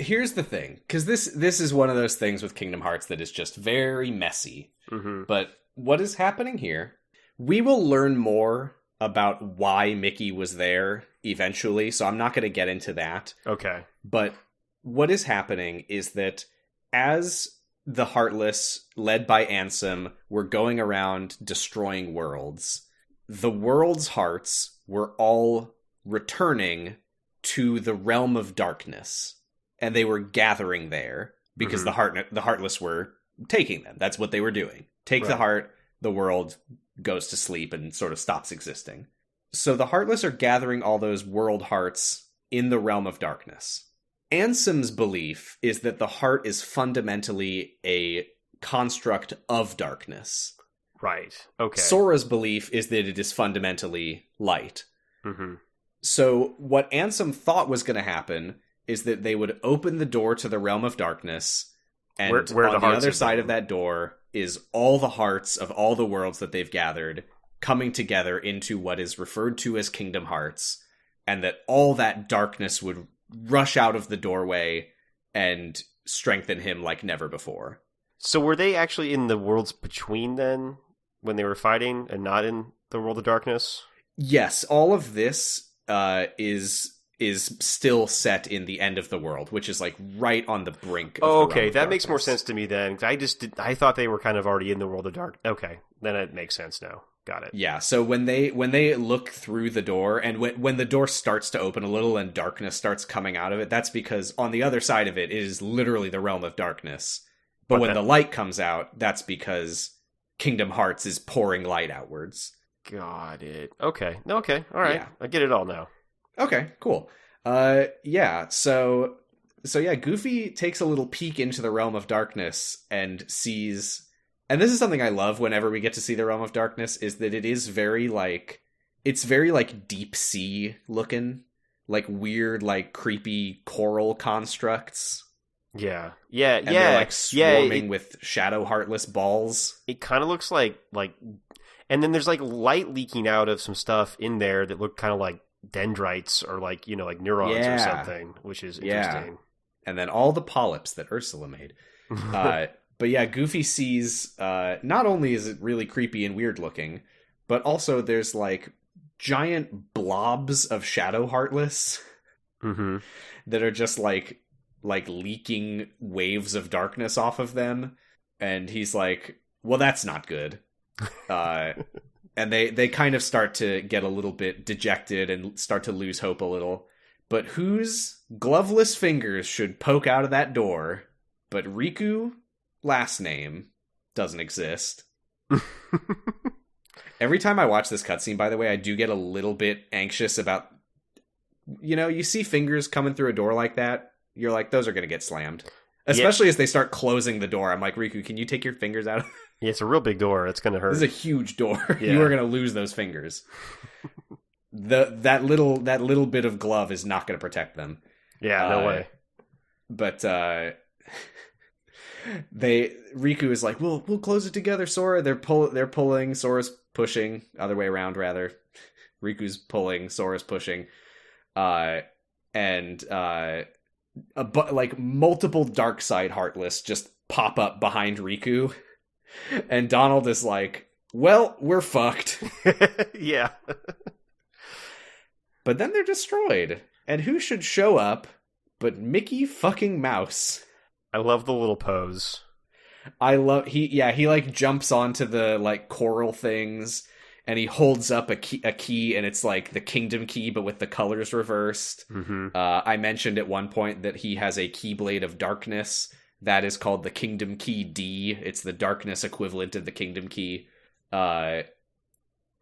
Here's the thing, because this is one of those things with Kingdom Hearts that is just very messy. Mm-hmm. But what is happening here? We will learn more about why Mickey was there eventually, so I'm not going to get into that. Okay. But what is happening is that as the Heartless, led by Ansem, were going around destroying worlds, the world's hearts were all returning to the realm of darkness. And they were gathering there because the Heartless were taking them. That's what they were doing. Take the heart, the world goes to sleep and sort of stops existing. So the Heartless are gathering all those world hearts in the realm of darkness. Ansem's belief is that the heart is fundamentally a construct of darkness. Right. Okay. Sora's belief is that it is fundamentally light. Mm-hmm. So what Ansem thought was going to happen is that they would open the door to the realm of darkness, and where on the other side of that door is all the hearts of all the worlds that they've gathered coming together into what is referred to as Kingdom Hearts, and that all that darkness would rush out of the doorway and strengthen him like never before. So were they actually in the worlds between then, when they were fighting, and not in the world of darkness? Yes, all of this is still set in the end of the world, which is like right on the brink of the realm okay, of that darkness. makes more sense to me then. I thought they were kind of already in the world of dark. Okay, then it makes sense now. Got it. Yeah, so when they look through the door, and when the door starts to open a little and darkness starts coming out of it, that's because on the other side of it is literally the realm of darkness. But when the light comes out, that's because Kingdom Hearts is pouring light outwards. Got it. Okay. Okay. All right. Yeah. I get it all now. Okay, cool. Yeah, so Goofy takes a little peek into the realm of darkness and sees, and this is something I love whenever we get to see the realm of darkness, is that it is very deep sea looking, like weird, like creepy coral constructs. Yeah. And they're like swarming with shadow heartless balls. It kind of looks like, and then there's like light leaking out of some stuff in there that look kind of like dendrites or like neurons or something, which is interesting. And then all the polyps that Ursula made. But yeah, Goofy sees, not only is it really creepy and weird looking, but also there's like giant blobs of shadow heartless that are just like leaking waves of darkness off of them. And he's like, well, that's not good. And they kind of start to get a little bit dejected and start to lose hope a little. But whose gloveless fingers should poke out of that door? But Riku, last name, doesn't exist. Every time I watch this cutscene, by the way, I do get a little bit anxious about... you see fingers coming through a door like that, you're like, those are going to get slammed. Especially as they start closing the door. I'm like, Riku, can you take your fingers out? Yeah, it's a real big door. It's going to hurt. This is a huge door. Yeah. You are going to lose those fingers. That little bit of glove is not going to protect them. Yeah, no way. But Riku is like, we'll close it together, Sora. They're pulling, Sora's pushing, other way around rather. Riku's pulling, Sora's pushing. Like multiple dark side Heartless just pop up behind Riku. And Donald is like, well, we're fucked. Yeah. But then they're destroyed. And who should show up but Mickey fucking Mouse? I love the little pose. He like jumps onto the like coral things and he holds up a key and it's like the kingdom key but with the colors reversed. Mm-hmm. I mentioned at one point that he has a Keyblade of Darkness that is called the Kingdom Key D. It's the darkness equivalent of the Kingdom Key. And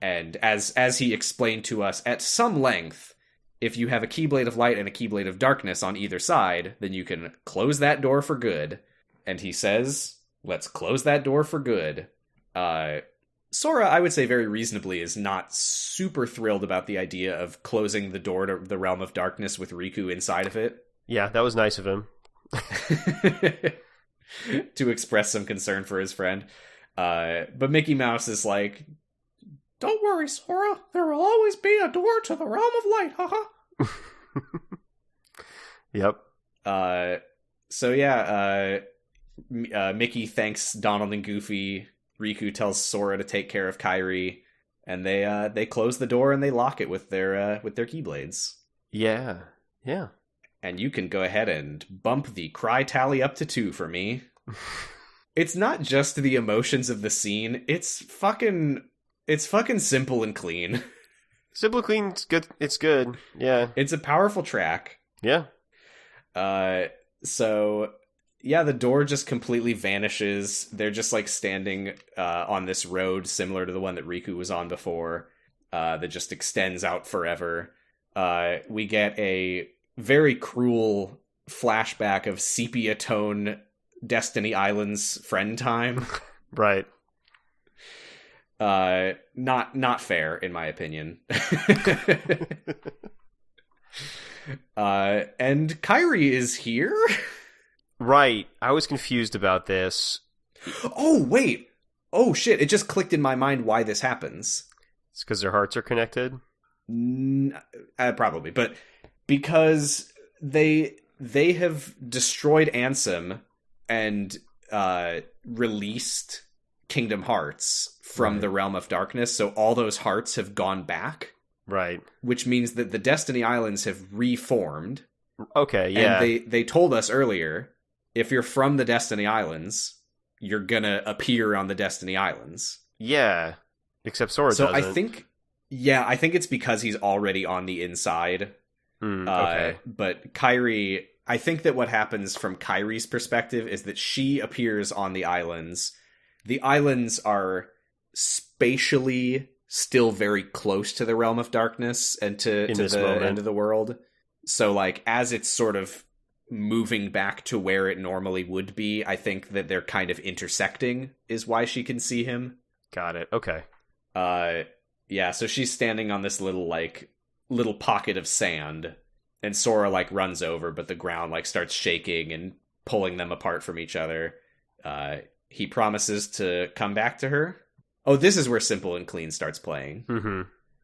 as he explained to us at some length, if you have a Keyblade of Light and a Keyblade of Darkness on either side, then you can close that door for good. And he says, let's close that door for good. Sora, I would say very reasonably, is not super thrilled about the idea of closing the door to the Realm of Darkness with Riku inside of it. Yeah, that was nice of him. To express some concern for his friend. But Mickey Mouse is like, don't worry, Sora. There will always be a door to the Realm of Light, haha. Yep. So yeah, Mickey thanks Donald and Goofy. Riku tells Sora to take care of Kairi, and they close the door and they lock it with their Keyblades. Yeah. Yeah. And you can go ahead and bump the cry tally up to 2 for me. It's not just the emotions of the scene. It's fucking simple and clean. Simple and clean, it's good. Yeah. It's a powerful track. Yeah. So yeah, the door just completely vanishes. They're just like standing on this road similar to the one that Riku was on before, that just extends out forever. We get a very cruel flashback of sepia tone Destiny Island's friend time. Right. Not fair in my opinion. And Kairi is here. Right. I was confused about this. Oh, wait. Oh, shit. It just clicked in my mind why this happens. It's because their hearts are connected? Probably. But because they have destroyed Ansem and released Kingdom Hearts from the Realm of Darkness, so all those hearts have gone back. Right. Which means that the Destiny Islands have reformed. Okay, yeah. And they told us earlier, if you're from the Destiny Islands, you're gonna appear on the Destiny Islands. Yeah. Except Sora doesn't. I think it's because he's already on the inside. Okay. But Kairi, I think that what happens from Kairi's perspective is that she appears on the islands. The islands are spatially still very close to the Realm of Darkness and to the end of the world. So, like, as it's sort of moving back to where it normally would be, I think that they're kind of intersecting is why she can see him. Got it. Okay. Yeah, so she's standing on this little pocket of sand, and Sora, like, runs over, but the ground, like, starts shaking and pulling them apart from each other. He promises to come back to her. Oh, this is where Simple and Clean starts playing. Mm-hmm.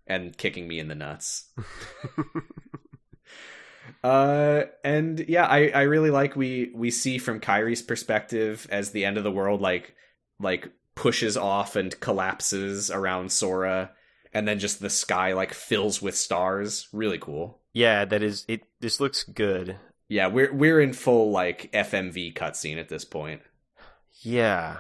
And kicking me in the nuts. And yeah, I really like we see from Kairi's perspective as the end of the world like pushes off and collapses around Sora, and then just the sky like fills with stars. Really cool. Yeah, that is it. This looks good. Yeah, we're in full like FMV cutscene at this point. Yeah.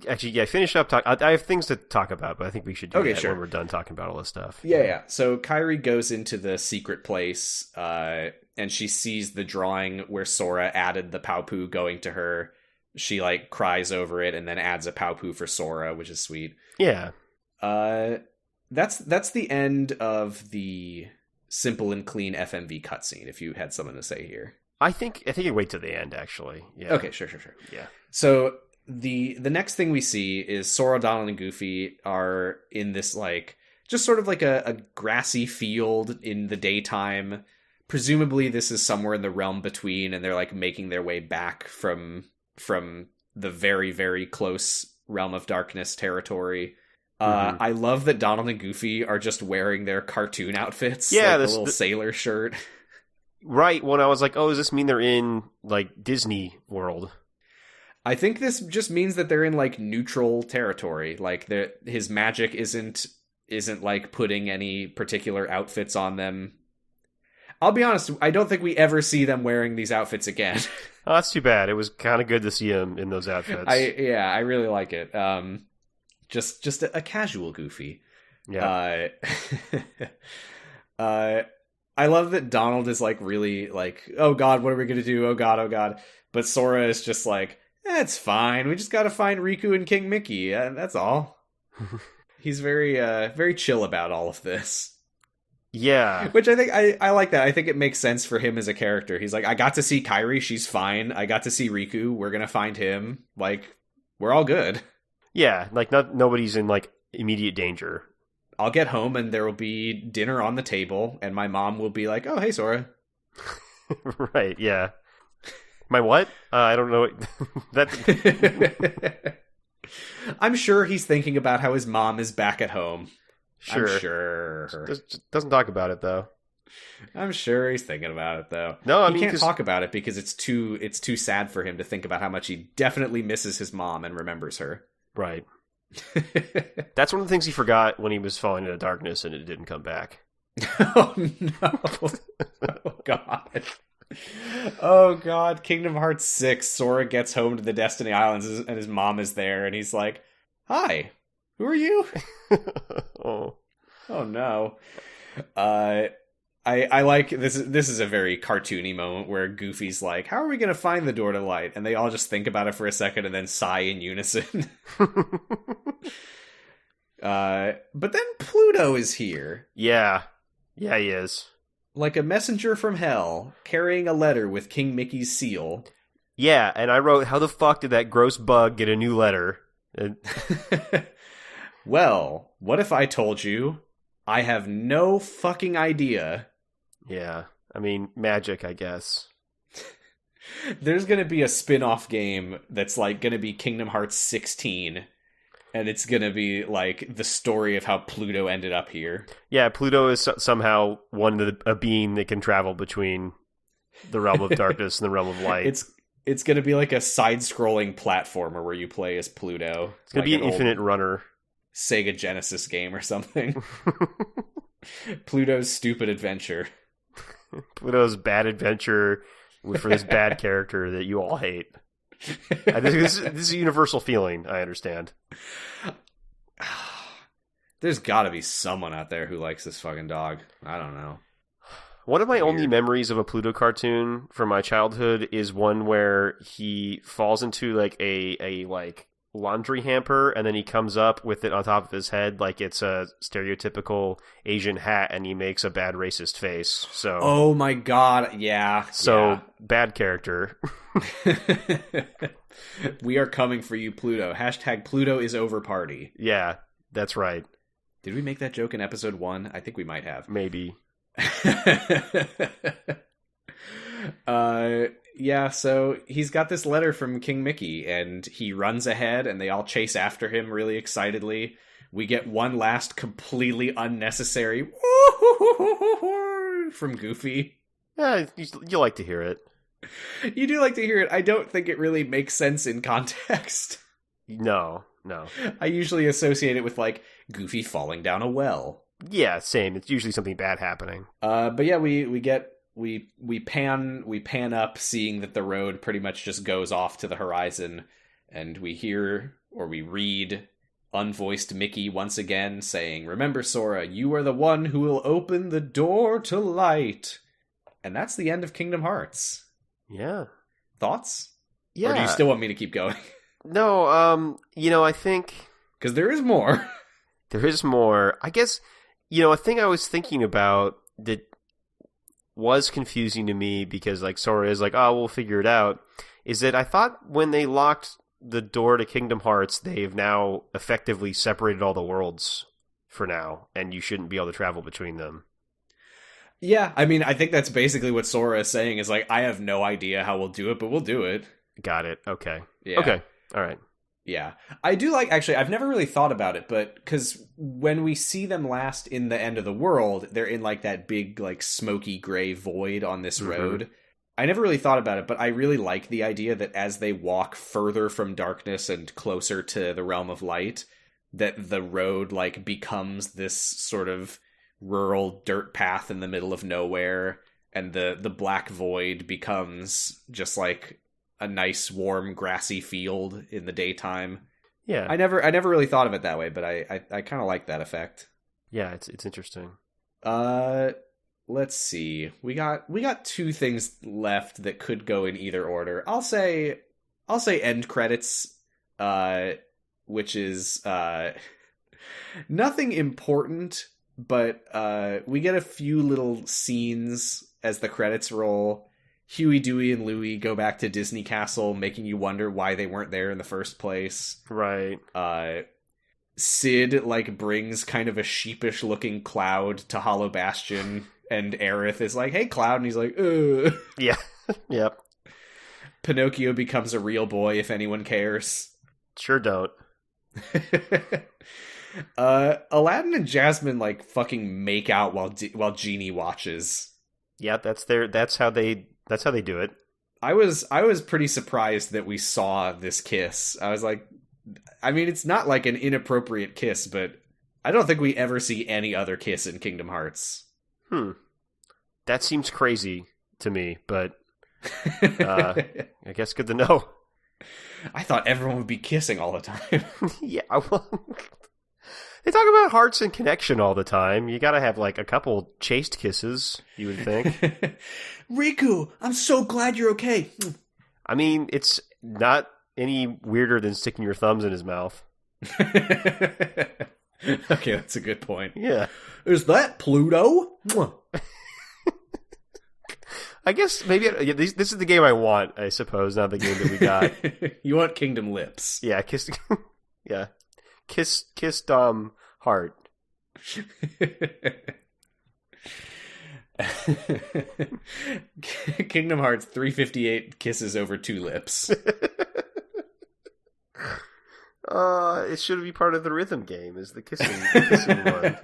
Actually, yeah, finish up. I have things to talk about, but I think we should do that when we're done talking about all this stuff. Yeah. So Kairi goes into the secret place, and she sees the drawing where Sora added the Paopu going to her. She, like, cries over it and then adds a Paopu for Sora, which is sweet. Yeah. That's the end of the Simple and Clean FMV cutscene, if you had something to say here. I think you wait till the end, actually. Yeah. Okay, sure. Yeah. So the next thing we see is Sora, Donald, and Goofy are in this, like, just sort of like a grassy field in the daytime. Presumably this is somewhere in the realm between, and they're, like, making their way back from the very, very close Realm of Darkness territory. Mm-hmm. I love that Donald and Goofy are just wearing their cartoon outfits. Yeah, like the little sailor shirt. Right, when I was like, oh, does this mean they're in, like, Disney World? I think this just means that they're in, like, neutral territory. Like, his magic isn't like, putting any particular outfits on them. I'll be honest, I don't think we ever see them wearing these outfits again. Oh, that's too bad. It was kind of good to see him in those outfits. I really like it. Just a casual Goofy. Yeah. I love that Donald is like really like, oh god, what are we gonna do? Oh god. But Sora is just like, it's fine. We just gotta find Riku and King Mickey. That's all. He's very chill about all of this. Yeah. Which I think I like that. I think it makes sense for him as a character. He's like, I got to see Kairi, she's fine. I got to see Riku, we're gonna find him. Like, we're all good. Yeah, like nobody's in like immediate danger. I'll get home and there will be dinner on the table, and my mom will be like, oh, hey, Sora. Right, yeah. My what? I don't know. I'm sure he's thinking about how his mom is back at home. Sure. I'm sure. Doesn't talk about it, though. I'm sure he's thinking about it, though. No, I mean, he can't talk about it because it's too sad for him to think about how much he definitely misses his mom and remembers her. Right. That's one of the things he forgot when he was falling into darkness and it didn't come back. Oh, no. Oh, God. Oh, God. Kingdom Hearts 6. Sora gets home to the Destiny Islands and his mom is there and he's like, hi, who are you? Oh, no. I like this. This is a very cartoony moment where Goofy's like, how are we going to find the door to light? And they all just think about it for a second and then sigh in unison. But then Pluto is here. Yeah, he is. Like a messenger from hell, carrying a letter with King Mickey's seal. Yeah, and I wrote, how the fuck did that gross bug get a new letter? Well, what if I told you I have no fucking idea? Yeah, I mean, magic, I guess. There's going to be a spin-off game that's like going to be Kingdom Hearts 16, and it's going to be like the story of how Pluto ended up here. Yeah, Pluto is somehow a being that can travel between the realm of darkness and the realm of light. It's going to be like a side-scrolling platformer where you play as Pluto. It's going to be an infinite runner. Sega Genesis game or something. Pluto's Stupid Adventure. Pluto's Bad Adventure for this bad character that you all hate. I think this is a universal feeling, I understand. There's got to be someone out there who likes this fucking dog. I don't know. One of my only memories of a Pluto cartoon from my childhood is one where he falls into like a like laundry hamper and then he comes up with it on top of his head like it's a stereotypical Asian hat and he makes a bad racist face. So oh my god, yeah. So yeah. Bad character. We are coming for you, Pluto. # Pluto is over party. Yeah, that's right. Did we make that joke in episode 1? I think we might have. Maybe. Yeah, so he's got this letter from King Mickey, and he runs ahead, and they all chase after him really excitedly. We get one last completely unnecessary from Goofy. Yeah, you like to hear it. You do like to hear it. I don't think it really makes sense in context. No. I usually associate it with, like, Goofy falling down a well. Yeah, same. It's usually something bad happening. But yeah, we pan up, seeing that the road pretty much just goes off to the horizon, and we hear or we read unvoiced Mickey once again saying, "Remember, Sora, you are the one who will open the door to light." And that's the end of Kingdom Hearts. Yeah. Thoughts? Yeah. Or do you still want me to keep going? No, I think... Because there is more. There is more. I guess, a thing I was thinking about that was confusing to me because, like, Sora is like, oh, we'll figure it out, is that I thought when they locked the door to Kingdom Hearts, they've now effectively separated all the worlds for now, and you shouldn't be able to travel between them. Yeah, I mean, I think that's basically what Sora is saying, is like, I have no idea how we'll do it, but we'll do it. Got it. Okay. Yeah. Okay. All right. Yeah. I do like, actually, I've never really thought about it, but because when we see them last in the end of the world, they're in like that big, like smoky gray void on this road. I never really thought about it, but I really like the idea that as they walk further from darkness and closer to the realm of light, that the road like becomes this sort of rural dirt path in the middle of nowhere, and the black void becomes just like a nice warm grassy field in the daytime. Yeah. I never really thought of it that way, but I kind of like that effect. Yeah, it's interesting. Let's see. We got two things left that could go in either order. I'll say end credits, which is nothing important, but we get a few little scenes as the credits roll. Huey, Dewey, and Louie go back to Disney Castle, making you wonder why they weren't there in the first place. Right. Sid, like, brings kind of a sheepish-looking Cloud to Hollow Bastion, and Aerith is like, hey, Cloud, and he's like, ugh. Yeah. Yep. Pinocchio becomes a real boy, if anyone cares. Sure don't. Aladdin and Jasmine, like, fucking make out while Genie watches. Yeah, that's how they do it. I was pretty surprised that we saw this kiss. I was like, I mean, it's not like an inappropriate kiss, but I don't think we ever see any other kiss in Kingdom Hearts. That seems crazy to me, but I guess good to know. I thought everyone would be kissing all the time. Yeah, well, they talk about hearts and connection all the time. You gotta have, like, a couple chaste kisses, you would think. Riku, I'm so glad you're okay. I mean, it's not any weirder than sticking your thumbs in his mouth. Okay, that's a good point. Yeah. Is that Pluto? I guess maybe this is the game I want, I suppose, not the game that we got. You want Kingdom Lips. Yeah, kiss. Yeah. Kissed heart. Kingdom Hearts 358 kisses over 2 lips. It should be part of the rhythm game, is the kissing one.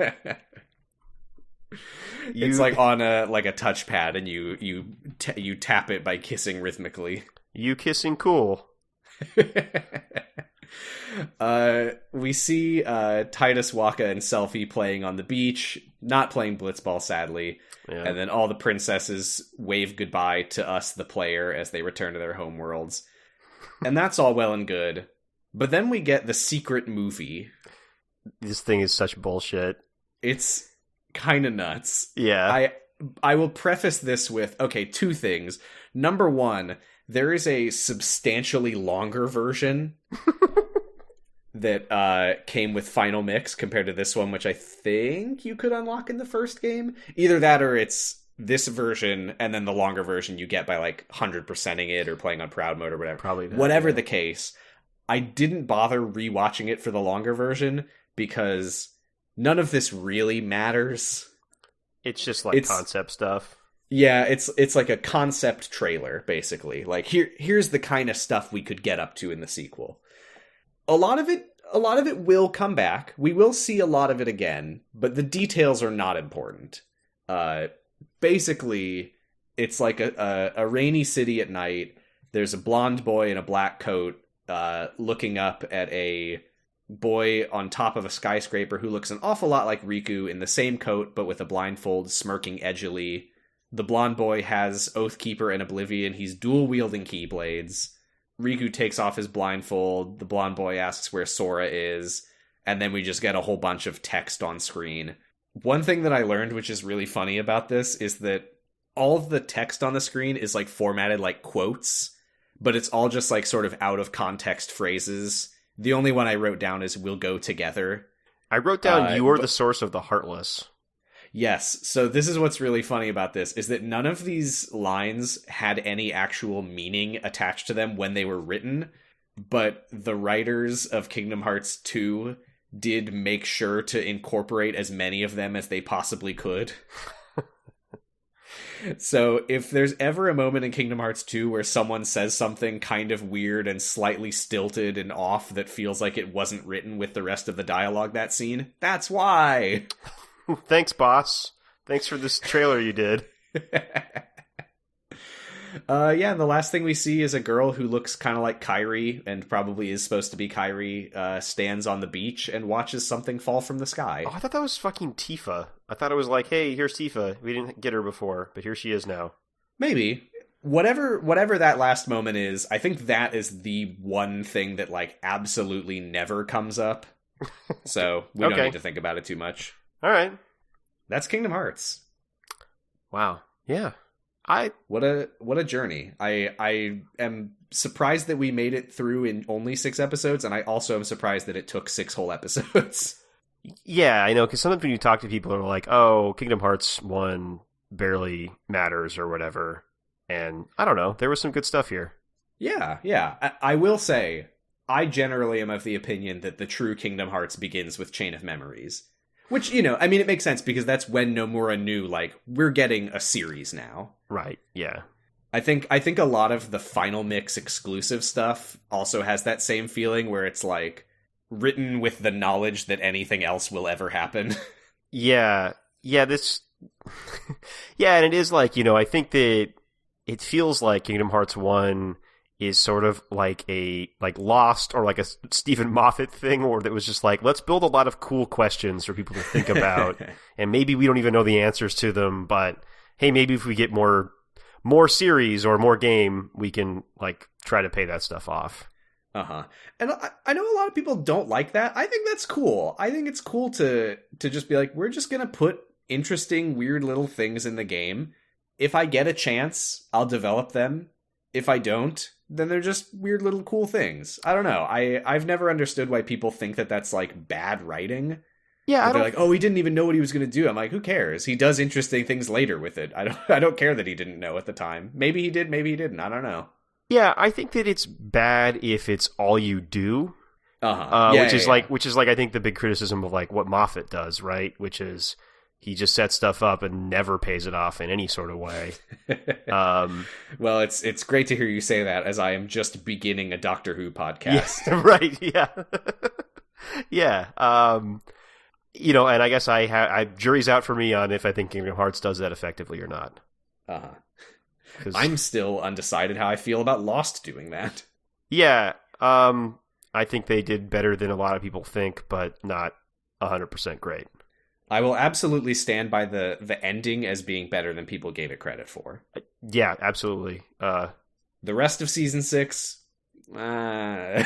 It's like on a touchpad, and you tap it by kissing rhythmically. You kissing cool. We see Titus, Waka, and Selphie playing on the beach, not playing Blitzball, sadly. Yeah. And then all the princesses wave goodbye to us, the player, as they return to their homeworlds. And that's all well and good. But then we get the secret movie. This thing is such bullshit. It's kind of nuts. Yeah. I will preface this with, okay, 2 things. Number 1, there is a substantially longer version that came with Final Mix compared to this one, which I think you could unlock in the first game. Either that or it's this version, and then the longer version you get by, like, 100%ing it or playing on Proud Mode or whatever. Probably that, whatever the case, I didn't bother rewatching it for the longer version because none of this really matters. It's just like concept stuff. Yeah, it's like a concept trailer, basically. Like, here's the kind of stuff we could get up to in the sequel. A lot of it will come back. We will see a lot of it again, but the details are not important. Basically, it's like a rainy city at night. There's a blonde boy in a black coat looking up at a boy on top of a skyscraper who looks an awful lot like Riku in the same coat, but with a blindfold, smirking edgily. The blonde boy has Oathkeeper and Oblivion. He's dual-wielding Keyblades. Riku takes off his blindfold. The blonde boy asks where Sora is. And then we just get a whole bunch of text on screen. One thing that I learned, which is really funny about this, is that all of the text on the screen is, like, formatted like quotes, but it's all just, like, sort of out-of-context phrases. The only one I wrote down is, "We'll go together." I wrote down, "You are the source of the heartless." Yes, so this is what's really funny about this, is that none of these lines had any actual meaning attached to them when they were written, but the writers of Kingdom Hearts 2 did make sure to incorporate as many of them as they possibly could. So if there's ever a moment in Kingdom Hearts 2 where someone says something kind of weird and slightly stilted and off that feels like it wasn't written with the rest of the dialogue that scene, that's why. Thanks, boss. Thanks for this trailer you did. And the last thing we see is a girl who looks kind of like Kairi, and probably is supposed to be Kairi, stands on the beach and watches something fall from the sky. Oh, I thought that was fucking Tifa. I thought it was like, hey, here's Tifa. We didn't get her before, but here she is now. Maybe. Whatever that last moment is, I think that is the one thing that, like, absolutely never comes up. So we don't need to think about it too much. All right. That's Kingdom Hearts. Wow. Yeah. What a journey. I am surprised that we made it through in only 6 episodes, and I also am surprised that it took 6 whole episodes. Yeah, I know, because sometimes when you talk to people, they're like, oh, Kingdom Hearts 1 barely matters or whatever. And I don't know, there was some good stuff here. Yeah. I will say, I generally am of the opinion that the true Kingdom Hearts begins with Chain of Memories. Which, you know, I mean, it makes sense because that's when Nomura knew, like, we're getting a series now. Right, yeah. I think a lot of the Final Mix exclusive stuff also has that same feeling where it's, like, written with the knowledge that anything else will ever happen. Yeah, this... yeah, and it is like, you know, I think that it feels like Kingdom Hearts 1 is sort of like a Lost or like a Stephen Moffat thing, or that was just like, let's build a lot of cool questions for people to think about, and maybe we don't even know the answers to them, but hey, maybe if we get more series or more game, we can like try to pay that stuff off. And I know a lot of people don't like that. I think that's cool. I think it's cool to just be like, we're just gonna put interesting, weird little things in the game. If I get a chance, I'll develop them. If I don't, then they're just weird little cool things. I don't know. I've never understood why people think that that's like bad writing. Yeah, they're like, oh, he didn't even know what he was going to do. I'm like, who cares? He does interesting things later with it. I don't care that he didn't know at the time. Maybe he did, maybe he didn't. I don't know. Yeah, I think that it's bad if it's all you do. Which is like I think the big criticism of like what Moffat does, right? Which is he just sets stuff up and never pays it off in any sort of way. Well, it's great to hear you say that, as I am just beginning a Doctor Who podcast. Yeah, right, yeah. Yeah. You know, and I guess I jury's out for me on if I think Kingdom Hearts does that effectively or not. I'm still undecided how I feel about Lost doing that. Yeah. I think they did better than a lot of people think, but not 100% great. I will absolutely stand by the ending as being better than people gave it credit for. Yeah, absolutely. The rest of season 6, yeah,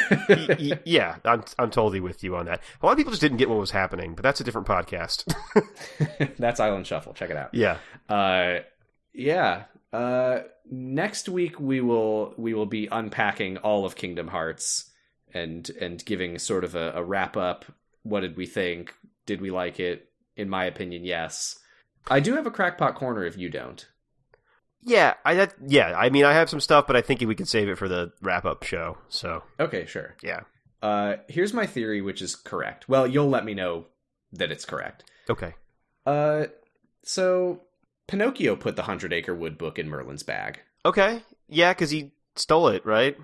I'm totally with you on that. A lot of people just didn't get what was happening, but that's a different podcast. That's Island Shuffle. Check it out. Yeah. Next week we will be unpacking all of Kingdom Hearts and giving sort of a wrap up. What did we think? Did we like it? In my opinion, yes. I do have a crackpot corner if you don't. Yeah, I mean, I have some stuff, but I think we can save it for the wrap-up show, so... Okay, sure. Yeah. Here's my theory, which is correct. Well, you'll let me know that it's correct. Okay. So, Pinocchio put the 100-Acre Wood book in Merlin's bag. Okay. Yeah, because he stole it, right?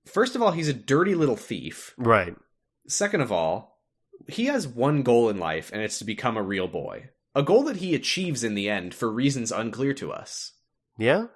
First of all, he's a dirty little thief. Right. Second of all, he has one goal in life, and it's to become a real boy. A goal that he achieves in the end for reasons unclear to us. Yeah?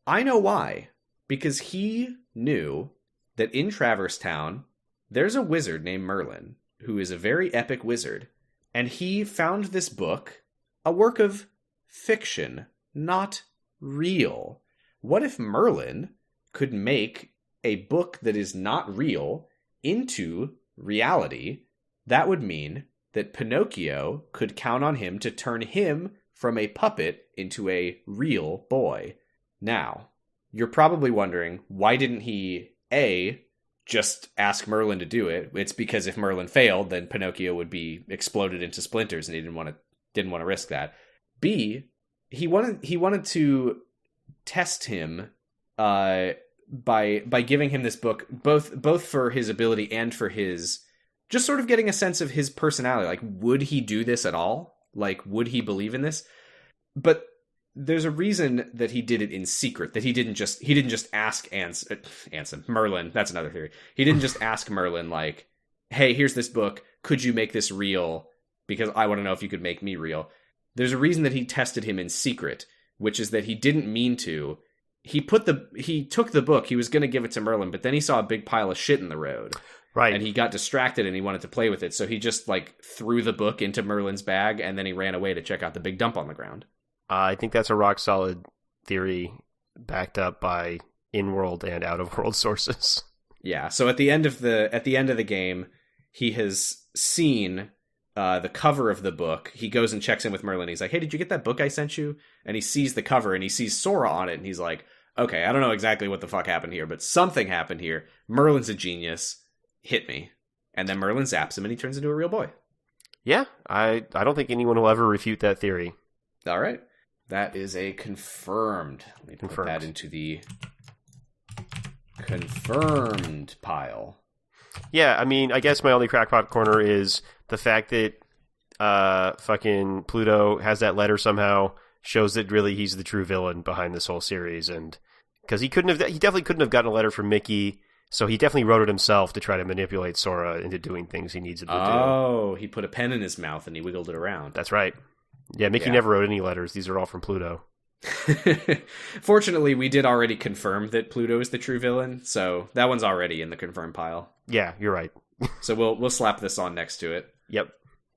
I know why. Because he knew that in Traverse Town, there's a wizard named Merlin, who is a very epic wizard, and he found this book, a work of fiction, not real. What if Merlin could make a book that is not real into reality? That would mean that Pinocchio could count on him to turn him from a puppet into a real boy. Now, you're probably wondering, why didn't he, A, just ask Merlin to do it? It's because if Merlin failed, then Pinocchio would be exploded into splinters, and he didn't want to risk that. B, he wanted to test him by giving him this book, both for his ability and for his just sort of getting a sense of his personality. Like, would he do this at all? Like, would he believe in this? But there's a reason that he did it in secret, that he didn't just ask Ansem, Merlin, that's another theory. He didn't just ask Merlin, like, hey, here's this book, could you make this real? Because I want to know if you could make me real. There's a reason that he tested him in secret, which is that he didn't mean to. He took the book, he was going to give it to Merlin, but then he saw a big pile of shit in the road. Right. And he got distracted and he wanted to play with it, so he just, like, threw the book into Merlin's bag, and then he ran away to check out the big dump on the ground. I think that's a rock-solid theory backed up by in-world and out-of-world sources. Yeah, so at the end of the game, he has seen the cover of the book. He goes and checks in with Merlin. He's like, hey, did you get that book I sent you? And he sees the cover, and he sees Sora on it, and he's like, okay, I don't know exactly what the fuck happened here, but something happened here. Merlin's a genius. Hit me. And then Merlin zaps him, and he turns into a real boy. Yeah, I don't think anyone will ever refute that theory. All right. That is a confirmed. Let me put that into the confirmed pile. Yeah, I mean, I guess my only crackpot corner is the fact that fucking Pluto has that letter somehow shows that really he's the true villain behind this whole series, and because he definitely couldn't have gotten a letter from Mickey, so he definitely wrote it himself to try to manipulate Sora into doing things he needs him to do. Oh, he put a pen in his mouth and he wiggled it around. That's right. Yeah, Mickey never wrote any letters. These are all from Pluto. Fortunately, we did already confirm that Pluto is the true villain, so that one's already in the confirmed pile. Yeah, you're right. So we'll slap this on next to it. Yep,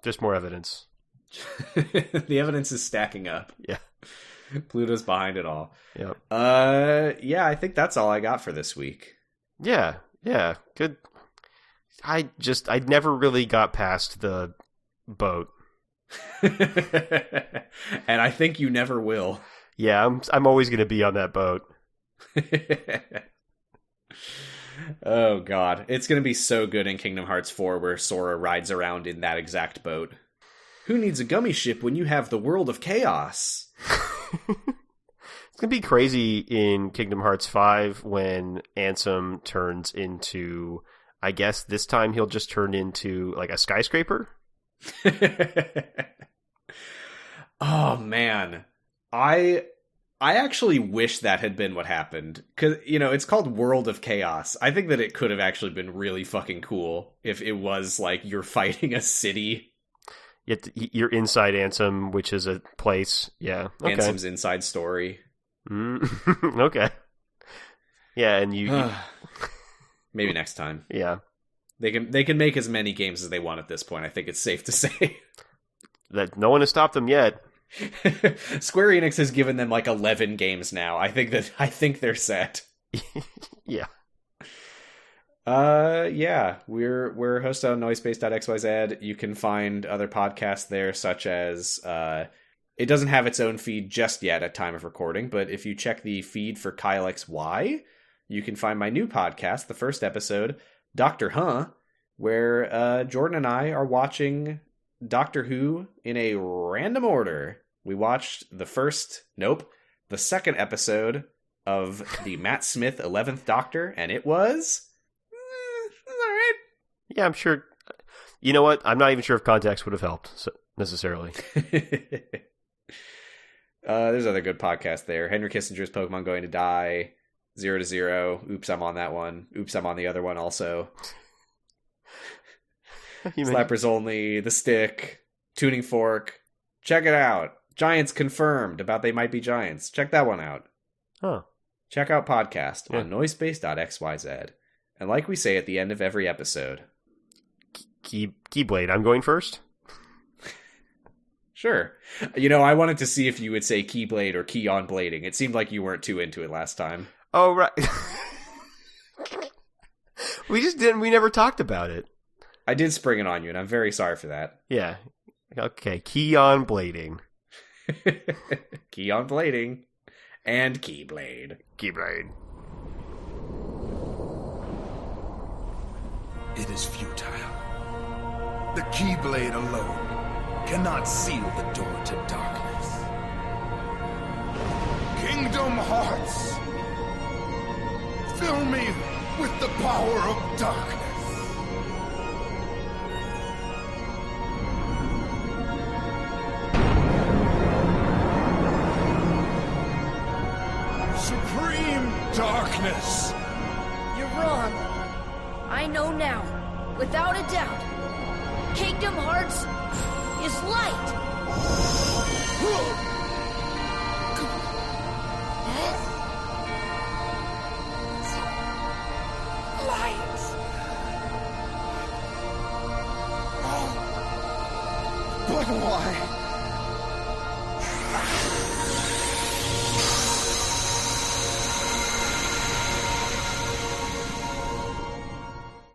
just more evidence. The evidence is stacking up. Yeah, Pluto's behind it all. Yep. Yeah, I think that's all I got for this week. Yeah, good. I never really got past the boat. And I think you never will. Yeah, I'm always going to be on that boat. Oh god, it's going to be so good in Kingdom Hearts 4 where Sora rides around in that exact boat. Who needs a gummy ship when you have the world of chaos? It's going to be crazy in Kingdom Hearts 5 when Ansem turns into, I guess this time he'll just turn into like a skyscraper. Oh man, I actually wish that had been what happened, because it's called World of Chaos. I think that it could have actually been really fucking cool if it was like you're fighting a city. You're inside Ansem, which is a place. Yeah, okay. Ansem's inside story. Okay. Yeah, and you maybe next time. Yeah. They can make as many games as they want at this point. I think it's safe to say that no one has stopped them yet. Square Enix has given them like 11 games now. I think they're set. Yeah. Yeah. We're hosted on noisepace.xyz. You can find other podcasts there, such as it doesn't have its own feed just yet at time of recording, but if you check the feed for Kyle XY, you can find my new podcast, the first episode, Doctor Huh, where Jordan and I are watching Doctor Who in a random order. We watched the second episode of the Matt Smith 11th Doctor, and it was alright. Yeah, I'm sure. You know what? I'm not even sure if context would have helped necessarily. There's other good podcasts there. Henry Kissinger's Pokemon Going to Die, 0 to 0. Oops, I'm on that one. Oops, I'm on the other one also. Slappers Only, The Stick, Tuning Fork. Check it out. Giants confirmed about they might be giants. Check that one out. Huh. Check out podcast on noisepace.xyz. And like we say at the end of every episode. Keyblade, I'm going first? Sure. I wanted to see if you would say Keyblade or Key on Blading. It seemed like you weren't too into it last time. Oh, right. We never talked about it. I did spring it on you, and I'm very sorry for that. Yeah. Okay, Key on Blading. Key on Blading. And Keyblade. Keyblade. It is futile. The Keyblade alone cannot seal the door to darkness. Kingdom Hearts, fill me with the power of darkness. wrong. I know now, without a doubt, Kingdom Hearts is light. But why?